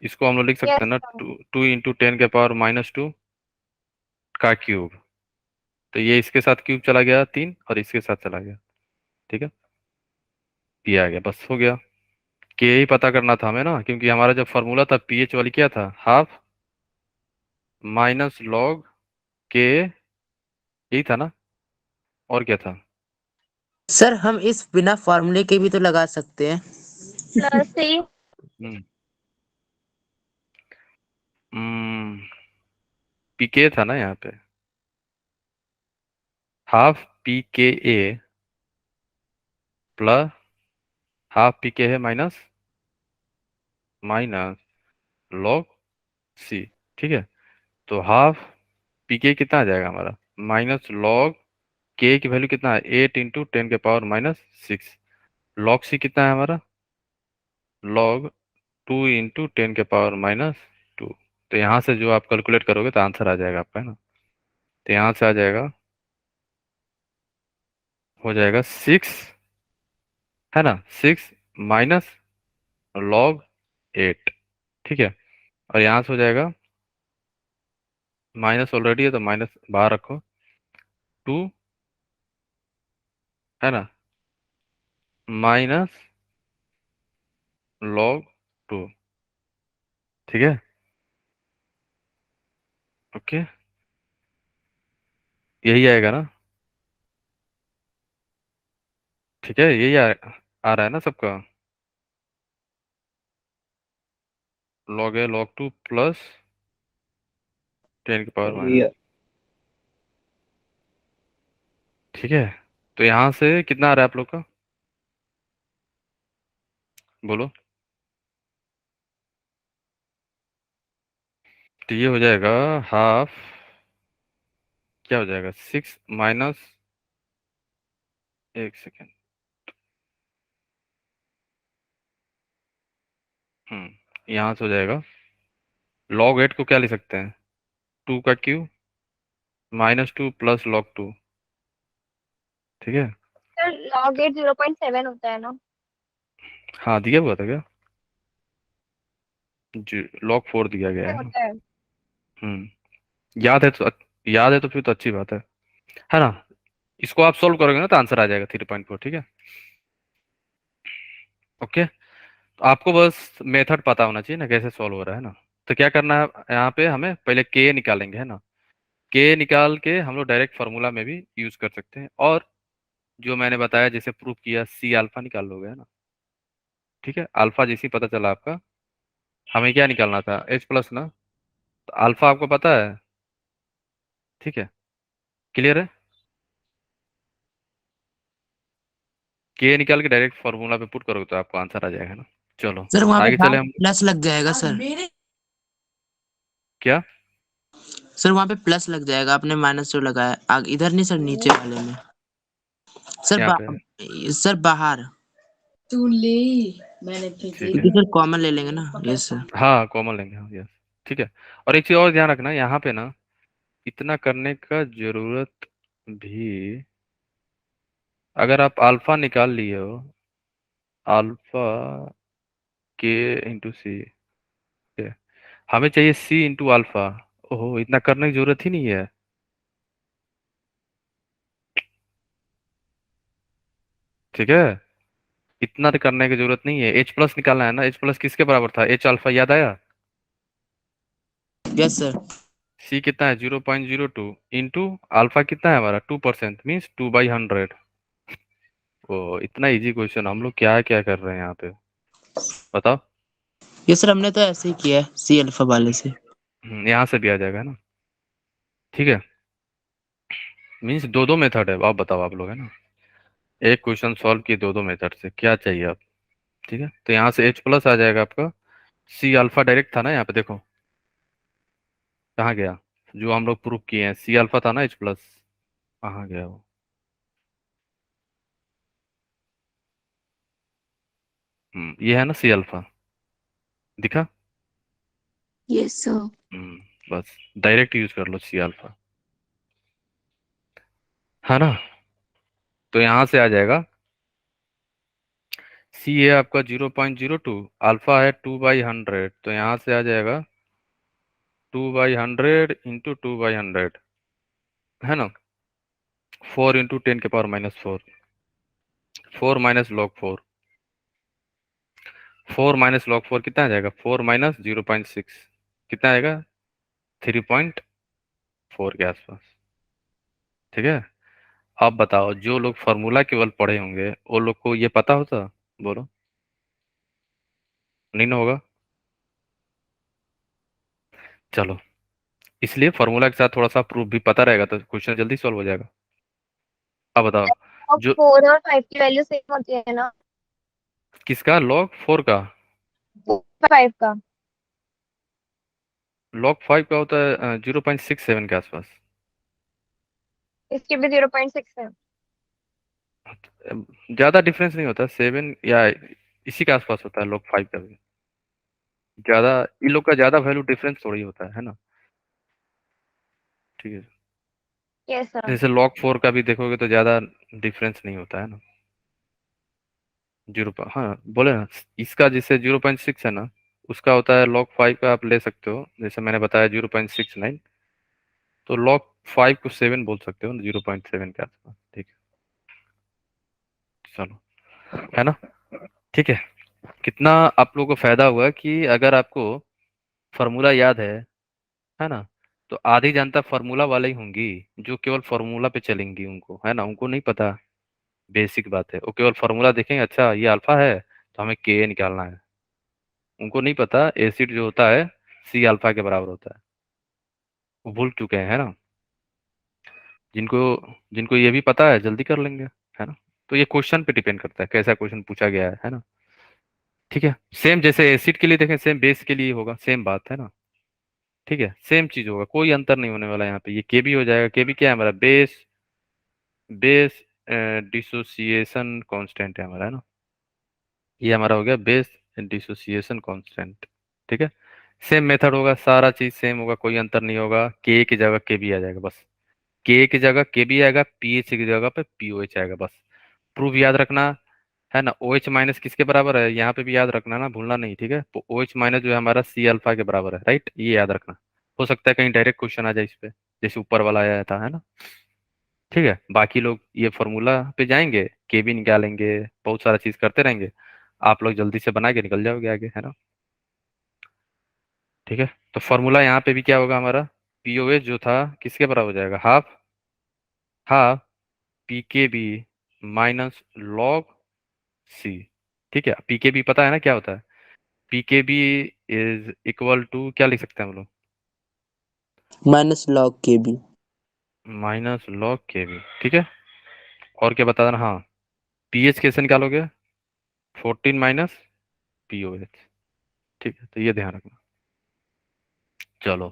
इसको हम लोग लिख सकते यस हैं ना, 2 इंटू 10⁻⁻2 का क्यूब। तो ये इसके साथ क्यूब चला गया 3 और इसके साथ चला गया। ठीक है, ये आ गया, बस हो गया। के ही पता करना था हमें ना, क्योंकि हमारा जो फॉर्मूला था पीएच वाली क्या था, हाफ माइनस लॉग के, यही था ना? और क्या था? सर हम इस बिना फॉर्मूले के भी तो लगा सकते हैं। प्लस C हम्म हम्म, पीके था ना यहाँ पे, हाफ पी के ए प्लस हाफ पी के है माइनस माइनस लॉग सी। ठीक है, तो हाफ पी के कितना आ जाएगा हमारा, माइनस लॉग के की वैल्यू कितना है, 8 इंटू 10⁻⁻6। लॉग सी कितना है हमारा, लॉग 2 इंटू 10⁻⁻2। तो यहाँ से जो आप कैलकुलेट करोगे तो आंसर आ जाएगा आपका, है ना? तो यहाँ से आ जाएगा, हो जाएगा 6, है ना? 6 माइनस लॉग 8। ठीक है, और यहाँ से हो जाएगा, माइनस ऑलरेडी है तो माइनस बाहर रखो, 2, है ना, माइनस लॉग 2। ठीक है, ओके, यही आएगा ना? ठीक है, यही आ रहा है ना सबका? लॉग है log 2 प्लस 10⁻⁻। ये ठीक है, तो यहाँ से कितना आ रहा है आप लोग का, बोलो? तो ये हो जाएगा हाफ, क्या हो जाएगा, 6 माइनस, एक सेकेंड, यहाँ से हो जाएगा, log 8 को क्या लिख सकते हैं, 2 का क्यूब माइनस 2 प्लस log 2। ठीक है, सर log 8 0.7 होता है ना? हाँ दिया हुआ था क्या? जी, log 4 दिया गया है ना? होता है। याद है तो याद है तो फिर तो अच्छी बात है ना? इसको आप सोल्व करोगे ना तो आंसर आ जाएगा 3.4। ठीक है, ओके। तो आपको बस मेथड पता होना चाहिए ना, कैसे सॉल्व हो रहा है ना। तो क्या करना है, यहाँ पे हमें पहले के निकालेंगे, है ना? के निकाल के हम लोग डायरेक्ट फार्मूला में भी यूज कर सकते हैं, और जो मैंने बताया जैसे प्रूफ किया, सी अल्फा निकाल लोगे, है ना? ठीक है, अल्फा जैसे ही पता चला आपका, हमें क्या निकालना था, एच प्लस ना। तो अल्फा आपको पता है, ठीक है, क्लियर है? के निकाल के डायरेक्ट फार्मूला पे पुट करोगे तो आपको आंसर आ जाएगा ना। चलो सर वहाँ पे आगे चले हाफ हम। प्लस लग जाएगा सर। क्या? सर वहाँ पे प्लस लग जाएगा, आपने माइनस जो लगाया इधर नहीं सर, नीचे वाले में। सर यहाँ पे सर बाहर। ठीक है, क्योंकि सर कॉमन ले लेंगे ना, यस सर। हाँ कॉमन लेंगे, हाँ यस। ठीक है, और एक चीज और ध्यान रखना, यहाँ पे ना इतना करने का जरूरत भी, अगर आप अल्फा निकाल लिए हो, अल्फा के इंटू सी, हमें चाहिए सी इंटू अल्फा। ओहो, इतना करने की जरूरत ही नहीं है। ठीक है, इतना तो करने की जरूरत नहीं है। एच प्लस निकालना है ना, एच प्लस किसके बराबर था, एच अल्फा, याद आया? Yes sir. सी कितना है, 0.02 इंटू अल्फा कितना है हमारा, 2%, मीन्स 2/100। ओ, इतना इजी क्वेश्चन, हम लोग क्या क्या कर रहे हैं यहाँ पे, बताओ। ये सर हमने तो ऐसे ही किया है सी अल्फा वाले से। यहाँ से भी आ जाएगा ना। ठीक है, मीन्स दो दो मेथड है। आप बताओ, आप लोग है ना, एक क्वेश्चन सॉल्व किए दो दो मेथड से, क्या चाहिए आप। ठीक है, तो यहाँ से एच प्लस आ जाएगा आपका। सी अल्फा डायरेक्ट था ना यहाँ पे, देखो कहाँ गया, जो हम लोग प्रूव किए हैं सी अल्फा था ना, एच प्लस कहाँ गया वो। ये है ना सी अल्फा, दिखा। Yes sir. बस डायरेक्ट यूज कर लो सी अल्फा, है ना। तो यहाँ से आ जाएगा, सी है आपका 0.02, अल्फा है 2/100, तो यहाँ से आ जाएगा 2/100 इंटू 2/100, है ना। 4 × 10⁻⁴, 4 - log 4, 4 - log 4 कितना आ जाएगा, 4 - 0.6 कितना आएगा, 3.4 के आसपास। ठीक है, अब बताओ, जो लोग फार्मूला केवल पढ़े होंगे वो लोग को ये पता होता, बोलो, नहीं ना होगा। चलो, इसलिए फार्मूला के साथ थोड़ा सा प्रूफ भी पता रहेगा तो क्वेश्चन जल्दी सॉल्व हो जाएगा। अब बताओ, और जो 4 और 5 की वैल्यू सेम होती है ना, किसका, log 4 का, 5 का। log 5 का होता है 0.67 के आसपास। इसकी भी 0.6 है। ज्यादा डिफरेंस नहीं होता, 7 या इसी के आसपास होता है log 5 का भी। ज्यादा, इन लोग का ज्यादा वैल्यू डिफरेंस थोड़ी होता है ना। ठीक है, यस सर। जैसे log 4 का भी देखोगे तो ज्यादा डिफरेंस नहीं होता है ना। हाँ बोले ना, इसका जैसे 0.6 है ना, उसका होता है log 5 का, आप ले सकते हो जैसे मैंने बताया 0.69, तो log 5 को 7 बोल सकते हो ना, 0.7 के आसपास। ठीक है, चलो, है ना। ठीक है, कितना आप लोगों को फायदा हुआ कि अगर आपको फार्मूला याद है ना, तो आधी जनता फार्मूला वाले ही होंगी जो केवल फार्मूला पे चलेंगी, उनको है ना, उनको नहीं पता बेसिक बात है, वो केवल फार्मूला देखेंगे, अच्छा ये अल्फा है तो हमें के निकालना है। उनको नहीं पता एसिड जो होता है सी अल्फा के बराबर होता है, वो भूल चुके हैं, है ना। जिनको जिनको ये भी पता है जल्दी कर लेंगे, है ना। तो ये क्वेश्चन पे डिपेंड करता है कैसा क्वेश्चन पूछा गया है ना। ठीक है, सेम जैसे एसिड के लिए देखें, सेम बेस के लिए होगा, सेम बात है ना। ठीक है, सेम चीज होगा, कोई अंतर नहीं होने वाला यहाँ पे। ये के बी हो जाएगा, के बी क्या है हमारा, बेस बेस डिसोसिएशन कांस्टेंट है हमारा, है ना। ये हमारा हो गया बेस डिसोसिएशन कांस्टेंट। ठीक है, सेम मेथड होगा, सारा चीज सेम होगा, कोई अंतर नहीं होगा। के की जगह के बी आ जाएगा बस, के की जगह के बी आएगा, पीएच की जगह पे पीओएच आएगा बस। प्रूफ याद रखना, है ना। ओ एच माइनस किसके बराबर है, यहाँ पे भी याद रखना ना, भूलना नहीं। ठीक है, तो ओ एच माइनस जो है हमारा सी अल्फा के बराबर है, राइट, ये याद रखना। हो सकता है कहीं डायरेक्ट क्वेश्चन आ जाए इस पे, जैसे ऊपर वाला आया था, है ना। ठीक है, बाकी लोग ये फॉर्मूला पे जाएंगे, के बी निकालेंगे, बहुत सारा चीज करते रहेंगे, आप लोग जल्दी से बना के निकल जाओगे आगे, है ना। ठीक है, तो फॉर्मूला यहाँ पे भी क्या होगा हमारा, पीओएच जो था किसके बराबर हो जाएगा, हाफ हाफ पी के बी माइनस लॉग सी। ठीक है, पी के बी पता है ना क्या होता है, पी के बी इज इक्वल टू, क्या लिख सकते हैं हम लोग, -log KB। -log KB। ठीक है, और क्या बता देना, हाँ, पीएच कैसे निकालोगे, 14 माइनस पीओएच। ठीक है, तो ये ध्यान रखना। चलो,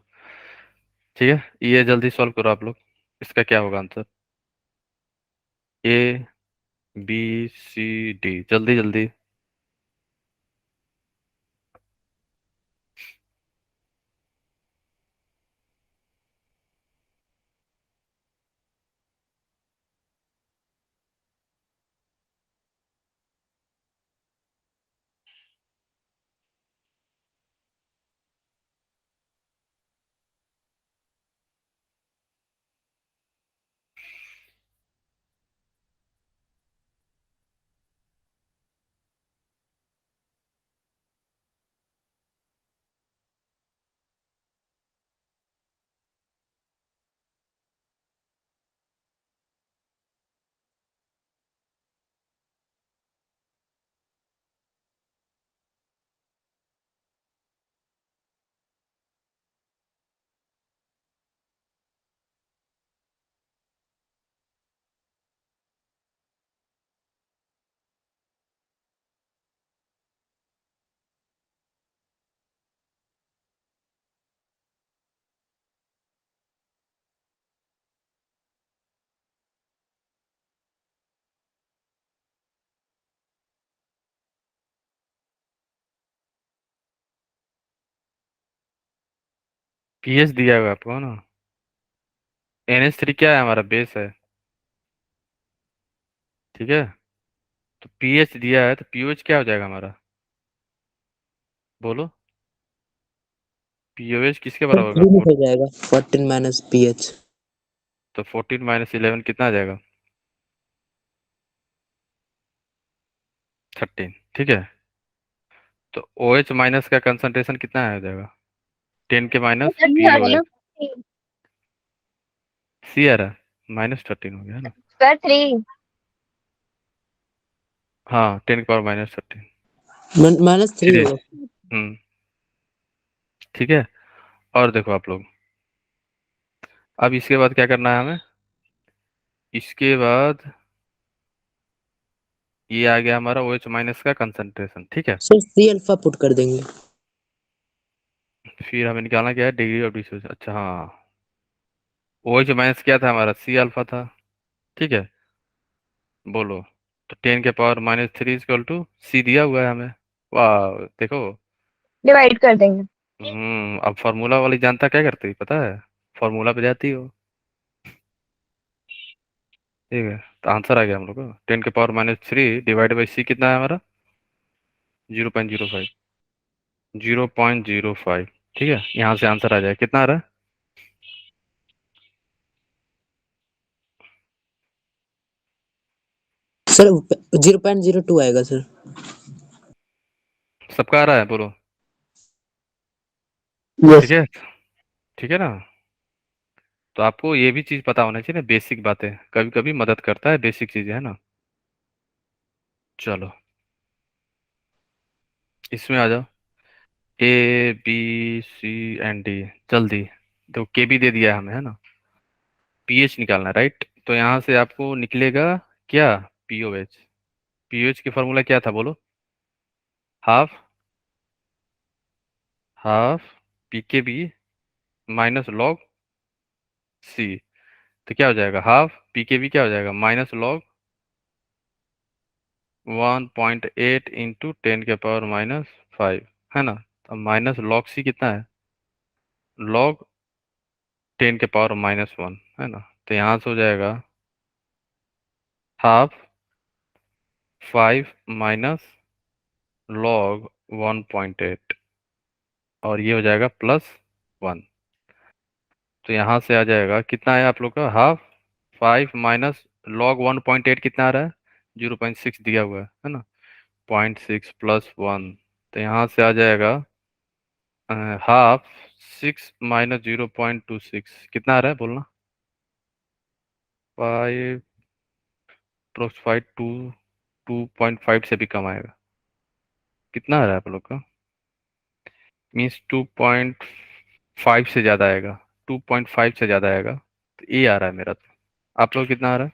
ठीक है, ये जल्दी सॉल्व करो आप लोग, इसका क्या होगा answer, A B C D, जल्दी जल्दी। पीएच दिया हुआ है आपको ना। NH3 क्या है, हमारा बेस है, ठीक है। तो पीएच दिया है तो पीओएच क्या हो जाएगा हमारा, बोलो। पीओएच किसके सर बराबर 3 होगा, हो जाएगा 14 माइनस पीएच। तो 14 माइनस 11 कितना आ जाएगा, 13, ठीक है। तो OH माइनस का कंसंट्रेशन कितना आ जाएगा, 10 के माइनस सर POH। 13 सी आ रहा है, -13 हो गया है ना। सर 3 हाँ, 10 के पावर -13। -3 सीधे। होगा। हम्म, ठीक है। और देखो आप लोग, अब इसके बाद क्या करना है हमें, इसके बाद ये आ गया हमारा OH माइनस का कंसंट्रेशन, ठीक है। सर सी अल्फा पुट कर देंगे। फिर हमें निकालना क्या है, डिग्री ऑफ डिसोसिएशन। अच्छा हाँ, OH माइनस क्या था हमारा, C अल्फा था, ठीक है। बोलो, तो 10 के पावर -3 इक्वल टू C दिया हुआ है हमें। वाह, देखो। डिवाइड कर देंगे। अब फार्मूला वाली जानता क्या करती पता है, फार्मूला पे जाती हो, ठीक है। तो आंसर आ गया हम लोग को 10 के पावर -3 डिवाइड बाई C कितना है हमारा, 0.05, 0.05, ठीक है। यहाँ से आंसर आ जाए कितना आ रहा है, सर 0.02 आएगा सर। सबका आ रहा है, बोलो, ठीक यस। है, ठीक है ना। तो आपको ये भी चीज पता होना चाहिए ना, बेसिक बातें कभी कभी मदद करता है, बेसिक चीजें है ना। चलो इसमें आ जाओ, A B C and D, जल्दी। तो के भी दे दिया है हमें, है ना। पीएच निकालना है, राइट। तो यहाँ से आपको निकलेगा क्या, पीओएच। पीओएच की फॉर्मूला क्या था, बोलो। Half half pKb minus log c. तो क्या हो जाएगा, हाफ पीकेबी क्या हो जाएगा, -1.8 इंटू 10 के पावर -5, है ना। तो माइनस लॉग सी कितना है, लॉग 10 के पावर -1, है ना। तो यहाँ से हो जाएगा हाफ 5 माइनस लॉग 1.8, और ये हो जाएगा +1। तो यहाँ से आ जाएगा कितना है आप लोग का, हाफ 5 माइनस लॉग 1.8 कितना आ रहा है, 0.6 दिया हुआ है ना। 0.6 +1, तो यहाँ से आ जाएगा हाफ 6 माइनस 0.26 कितना आ रहा है, बोलना। 5 प्लस 5 2.5 से भी कम आएगा, कितना आ रहा है आप लोग का, मीन्स 2.5 से ज़्यादा आएगा, 2.5 से ज़्यादा आएगा। तो ये आ रहा है मेरा, तो आप लोग कितना आ रहा है,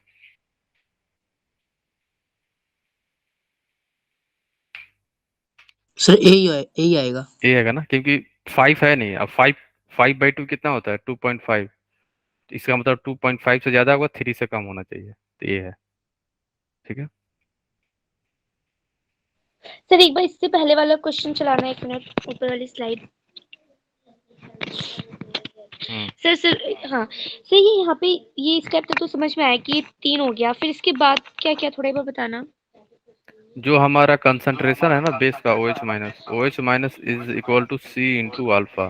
सर यही आएगा। ये आएगा ना, क्योंकि 5 है नहीं। अब 5/2 कितना होता है, 2.5। इसका मतलब 2.5 से ज़्यादा होगा, 3 से कम होना चाहिए, तो ये है, ठीक है। सर एक बार इससे पहले वाला क्वेश्चन चलाना, 1 मिनट, ऊपर वाली स्लाइड। सर हाँ सर, ये यहाँ पे ये स्टेप तक तो समझ में आया कि ये 3 हो गया, फिर इसके बाद क्या क्या, थोड़ा एक बार बताना। जो हमारा कंसंट्रेशन है ना बेस का, OH minus is equal to C into alpha.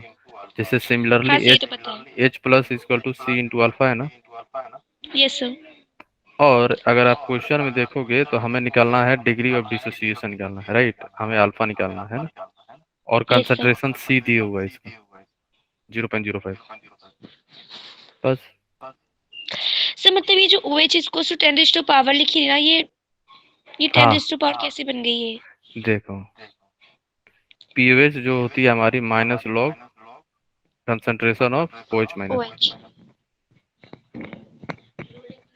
जैसे हाँ सिमिलरली सर, ये तो पता है। H plus equal to C into alpha, है ना। Yes sir. और अगर आप क्वेश्चन में देखोगे तो हमें निकालना है डिग्री ऑफ डिसोसिएशन निकालना है, राइट। हमें अल्फा निकालना है ना, और यस सर। कंसंट्रेशन C दिया हुआ है इसका 0.05, बस। सर मतलब ये जो OH इसको 10⁻⁴ लिखी है ना, ये हाँ 10⁻⁴ कैसे बन गई है? देखो, पीओएच जो होती है हमारी minus log concentration of OH minus, OH।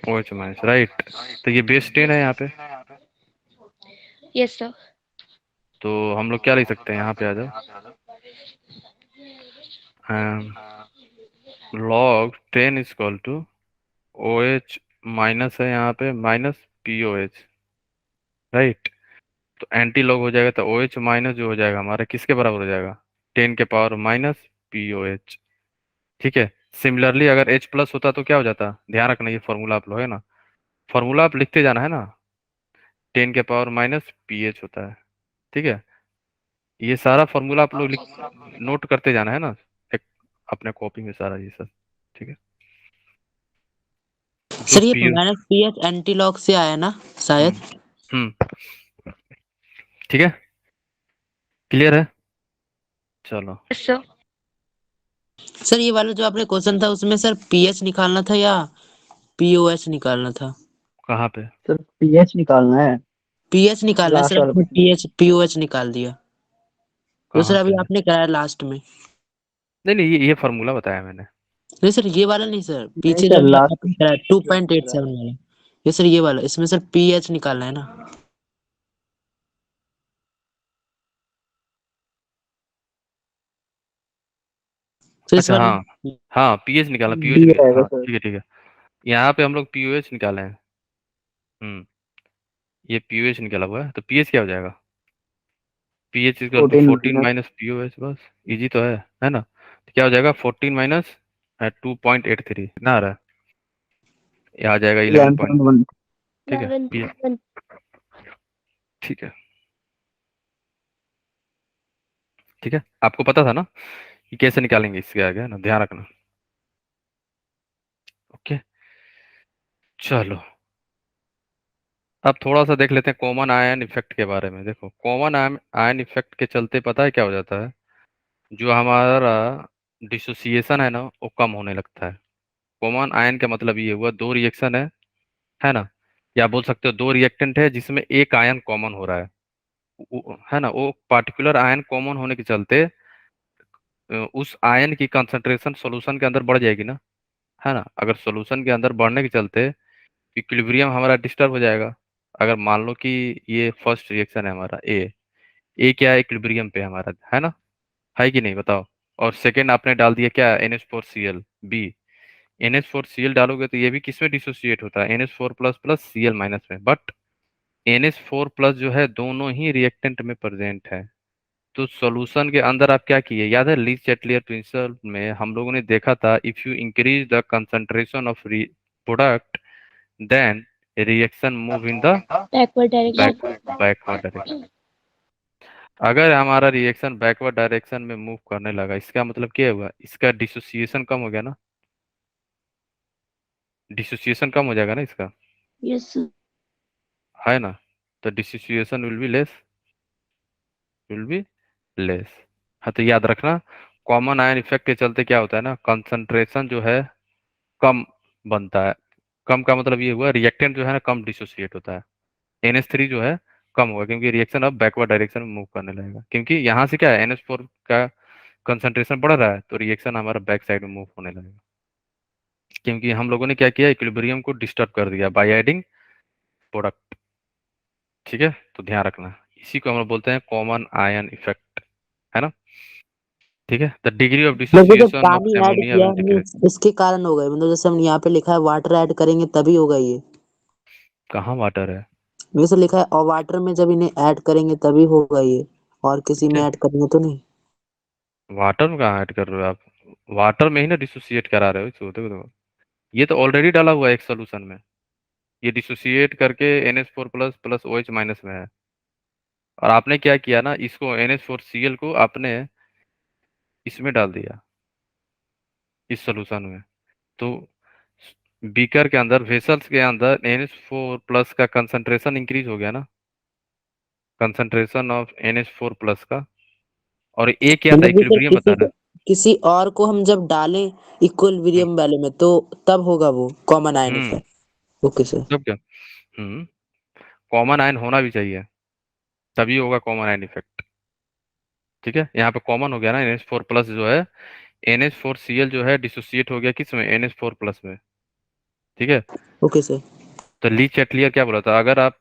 OH minus, right. तो ये बेस 10 है यहाँ पे, यस सर। तो हम लोग क्या लिख सकते हैं, यहाँ पे आ जाओ, log 10 equal to OH minus है यहाँ पे माइनस POH, राइट। तो एंटी लॉग हो जाएगा, तो OH माइनस जो हो जाएगा हमारा किसके बराबर हो जाएगा, 10 के पावर -POH, ठीक है। सिमिलरली अगर H प्लस होता तो क्या हो जाता, ध्यान रखना, ये फॉर्मूला आप लोग है ना, फॉर्मूला आप लिखते जाना है ना, 10 के पावर माइनस PH होता है। ठीक है, ये सारा फॉर्मूला आप लोग नोट करते जाना है ना, एक अपने कॉपी में सारा ये सब। ठीक है, जो सर ये P minus PH anti log से आया ना शायद। हम्म, ठीक है, क्लियर है। चलो सर सर ये वाला जो आपने क्वेश्चन था उसमें सर PH निकालना था या POH निकालना था? कहाँ पे, सर पीएच निकालना है, PH निकालना है लास्ट सर, वाला आपने क्वेश्चन। PH POH निकाल दिया जो कहाँ सर अभी पे, आपने कराया लास्ट में। नहीं नहीं, ये फॉर्मूला बताया मैंने। नहीं सर ये वाला नहीं सर, नहीं पीछे जो सर, लास्ट आपने कराया 2.87 वाला, ये सर ये वाला, इसमें सर PH निकालना है ना। तो इस अच्छा वाले हाँ, हाँ पीएच निकालना, डी पीओएच निकाल, आएगा हाँ सर। ठीक है ठीक है। यहाँ पे हम लोग पीओएच निकाले हैं। ये पीओएच निकाला हुआ है, तो पीएच क्या हो जाएगा, pH equal to 14 14 minus. Minus pOH, बस इजी तो है ना। तो क्या हो जाएगा, 14 माइनस 2.83 कितना आ रहा है, ये आ जाएगा 11 पॉइंट। 11.1। ठीक है, ये 11.1। ठीक है, ठीक है, आपको पता था ना कि कैसे निकालेंगे इसके आगे, है ना, ध्यान रखना। ओके, चलो अब थोड़ा सा देख लेते हैं कॉमन आयन इफेक्ट के बारे में। देखो कॉमन आयन इफेक्ट के चलते पता है क्या हो जाता है, जो हमारा डिसोसिएशन है ना वो कम होने लगता है। कॉमन आयन का मतलब ये हुआ दो रिएक्शन है ना, या बोल सकते हो दो रिएक्टेंट है जिसमें एक आयन कॉमन हो रहा है, है ना, वो पार्टिकुलर आयन कॉमन होने के चलते उस आयन की कंसंट्रेशन सॉल्यूशन के अंदर बढ़ जाएगी ना, है ना। अगर सॉल्यूशन के अंदर बढ़ने के चलते इक्विलिब्रियम हमारा डिस्टर्ब हो जाएगा। अगर मान लो कि ये फर्स्ट रिएक्शन है हमारा ए क्या है, इक्विलिब्रियम पे हमारा, है ना, है कि नहीं बताओ। और सेकेंड आपने डाल दिया क्या, NH4Cl बी, NH4Cl डालोगे तो ये भी किसमें डिसोसिएट होता है, NH4 plus plus Cl minus में, बट NH4 प्लस जो है दोनों ही रिएक्टेंट में प्रेजेंट है। तो सॉल्यूशन के अंदर आप क्या किए, याद है ली चैटलियर प्रिंसिपल में हम लोगों ने देखा था, if you increase the concentration of product then reaction move in the backward direction. Backward direction. अगर हमारा रिएक्शन बैकवर्ड डायरेक्शन में मूव करने लगा, इसका मतलब क्या हुआ, इसका डिसोसिएशन कम हो गया ना, डिसोसिएशन कम हो जाएगा ना इसका, यस सर। है ना। तो डिसोसिएशन विल बी लेस। हाँ तो याद रखना, कॉमन आयन इफेक्ट के चलते क्या होता है ना, कंसंट्रेशन जो है कम बनता है। कम का मतलब ये हुआ रिएक्टेंट जो है ना कम डिसोसिएट होता है, NH3 जो है कम होगा, क्योंकि रिएक्शन अब बैकवर्ड डायरेक्शन में मूव करने लगेगा, क्योंकि यहाँ से क्या है NH4 का कंसंट्रेशन बढ़ रहा है, तो रिएक्शन हमारा बैक साइड में मूव होने लगेगा, क्योंकि हम लोगों ने क्या किया, इक्विलिब्रियम को डिस्टर्ब कर दिया बाय एडिंग प्रोडक्ट। ठीक है, तो ध्यान रखना, इसी को हम लोग बोलते हैं कॉमन आयन इफेक्ट, है ना। ठीक है, द डिग्री ऑफ मतलब जो डिसोसिएशन ऑफ पानी ऐड एमोनिया किया विल हमने डिक्रीज। इसके कारण होगा ये, मतलब जैसे हम यहाँ पे लिखा है वाटर ऐड करेंगे तभी होगा ये। कहाँ वाटर है, जैसे लिखा है और वाटर में जब इन्हें ऐड करेंगे तभी होगा ये, और किसी में ऐड करेंगे तो नहीं। वाटर में कहाँ ऐड कर रहे हो आप, वाटर में ही ना डिसोसिएट करा रहे हो इसको, देखो ये तो ऑलरेडी डाला हुआ है एक सोल्यूशन में, ये डिसोसिएट करके NH4 plus plus OH minus में है, और आपने क्या किया ना, इसको NH4Cl को आपने इसमें डाल दिया इस सोल्यूशन में। तो बीकर के अंदर, वेसल्स के अंदर NH4 प्लस का कंसंट्रेशन इंक्रीज हो गया ना, कंसंट्रेशन ऑफ NH4 प्लस का, और ए क्या था, मतलब कि सर इक्विलिब्रियम बता रहा किसी और को हम जब डालें है। इक्विलिब्रियम वाले में तो तब होगा वो कॉमन आयन हम्म, इफेक्ट। Okay sir. तब क्या, कॉमन आयन होना भी चाहिए, तभी होगा कॉमन आयन इफेक्ट। ठीक है, यहाँ पे कॉमन हो गया ना, NH4 प्लस जो है, NH4Cl जो है डिसोसिएट हो गया किस में, NH4 प्लस में। ठीक है, ओके सर। तो ली चैटलियर क्या बोला था, अगर आप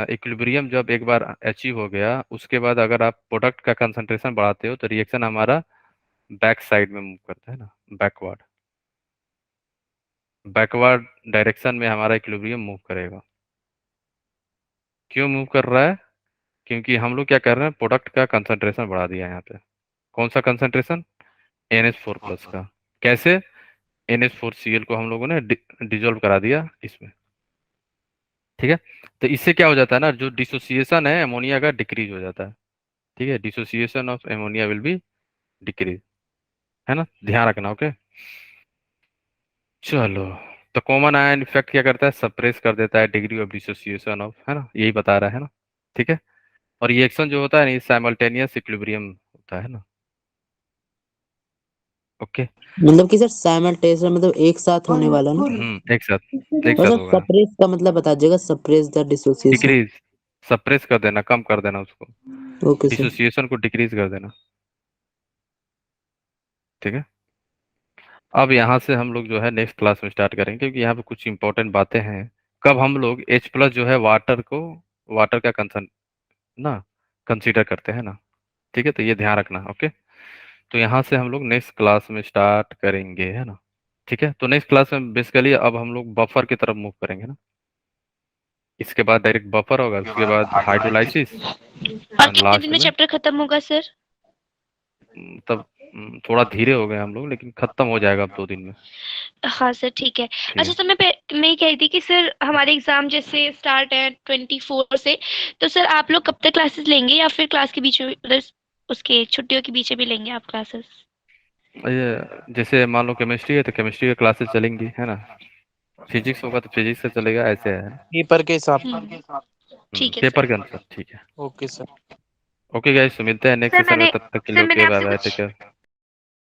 इक्विलिब्रियम जब एक बार अचीव हो गया, उसके बाद अगर आप प्रोडक्ट का कंसंट्रेशन बढ़ाते हो तो रिएक्शन हमारा बैक साइड में मूव करता है ना, बैकवर्ड बैकवर्ड डायरेक्शन में हमारा इक्विलिब्रियम मूव करेगा। क्यों मूव कर रहा है, क्योंकि हम लोग क्या कर रहे हैं, प्रोडक्ट का कंसंट्रेशन बढ़ा दिया है यहाँ पे। कौन सा कंसंट्रेशन, NH4 प्लस का। कैसे? NH4Cl को हम लोगों ने डिसॉल्व करा दिया इसमें, ठीक है। तो इससे क्या हो जाता है ना, जो डिसोसिएशन है अमोनिया का डिक्रीज हो जाता है, ठीक है। Dissociation of ammonia will be decrease, है ना, ध्यान रखना। ओके, चलो। तो कॉमन आयन इफेक्ट क्या करता है? सप्रेस कर देता है डिग्री ऑफ डिसोसिएशन ऑफ, है ना, यही बता रहा है ना, ठीक है। और रिएक्शन जो होता है ना, साइमल्टेनियस इक्विलिब्रियम होता है ना। ओके, मतलब कि सर साइमल्टेनियस मतलब एक साथ होने वाला ना। एक साथ और सर होगा। सप्रेस का मतलब बता दीजिएगा, suppress the dissociation. Decrease, suppress कर देना, कम कर देना उसको, ओके सर। डिसोसिएशन को डिक्रीज कर देना, ठीक है। अब यहाँ से हम लोग जो है नेक्स्ट क्लास में स्टार्ट करेंगे, क्योंकि यहाँ पे कुछ इंपॉर्टेंट बातें हैं। कब हम लोग H+ जो है वाटर का कंसर्न ना कंसीडर करते हैं ना, ठीक है। तो ये ध्यान रखना। ओके, तो यहाँ से हम लोग नेक्स्ट क्लास में स्टार्ट करेंगे, है ना, ठीक है। तो नेक्स्ट क्लास में बेसिकली अब हम लोग बफर की तरफ मूव करेंगे ना। इसके बाद डायरेक्ट बफर होगा, उसके बाद हाइड्रोलाइसिस और एंड कितने लास्ट दिन में में चैप्टर खत्म होगा सर? तब थोड़ा धीरे हो गए हम लोग, लेकिन खत्म हो जाएगा अब 2 दिन में। हाँ सर, ठीक है। ठीक अच्छा है। सर, मैं ये कह रही थी कि सर हमारे एग्जाम जैसे स्टार्ट है 24 से, तो सर आप लोग कब तक क्लासेस लेंगे, या फिर क्लास के बीच में मतलब उसके छुट्टियों के बीच में भी लेंगे आप क्लासेस? ये जैसे मान लो केमिस्ट्री है तो केमिस्ट्री की क्लासेस चलेंगी, है ना। फिजिक्स होगा तो फिजिक्स से चलेगा, ऐसे है ना। पेपर के हिसाब। ठीक है पेपर सर। के अनुसार, ठीक है। Okay sir. ओके गाइस, तो मिलते हैं नेक्स्ट सर सेशन में, मैंने तब तक के लिए सर मैंने ओके, बाय आपसे बाय, कुछ टेक केयर।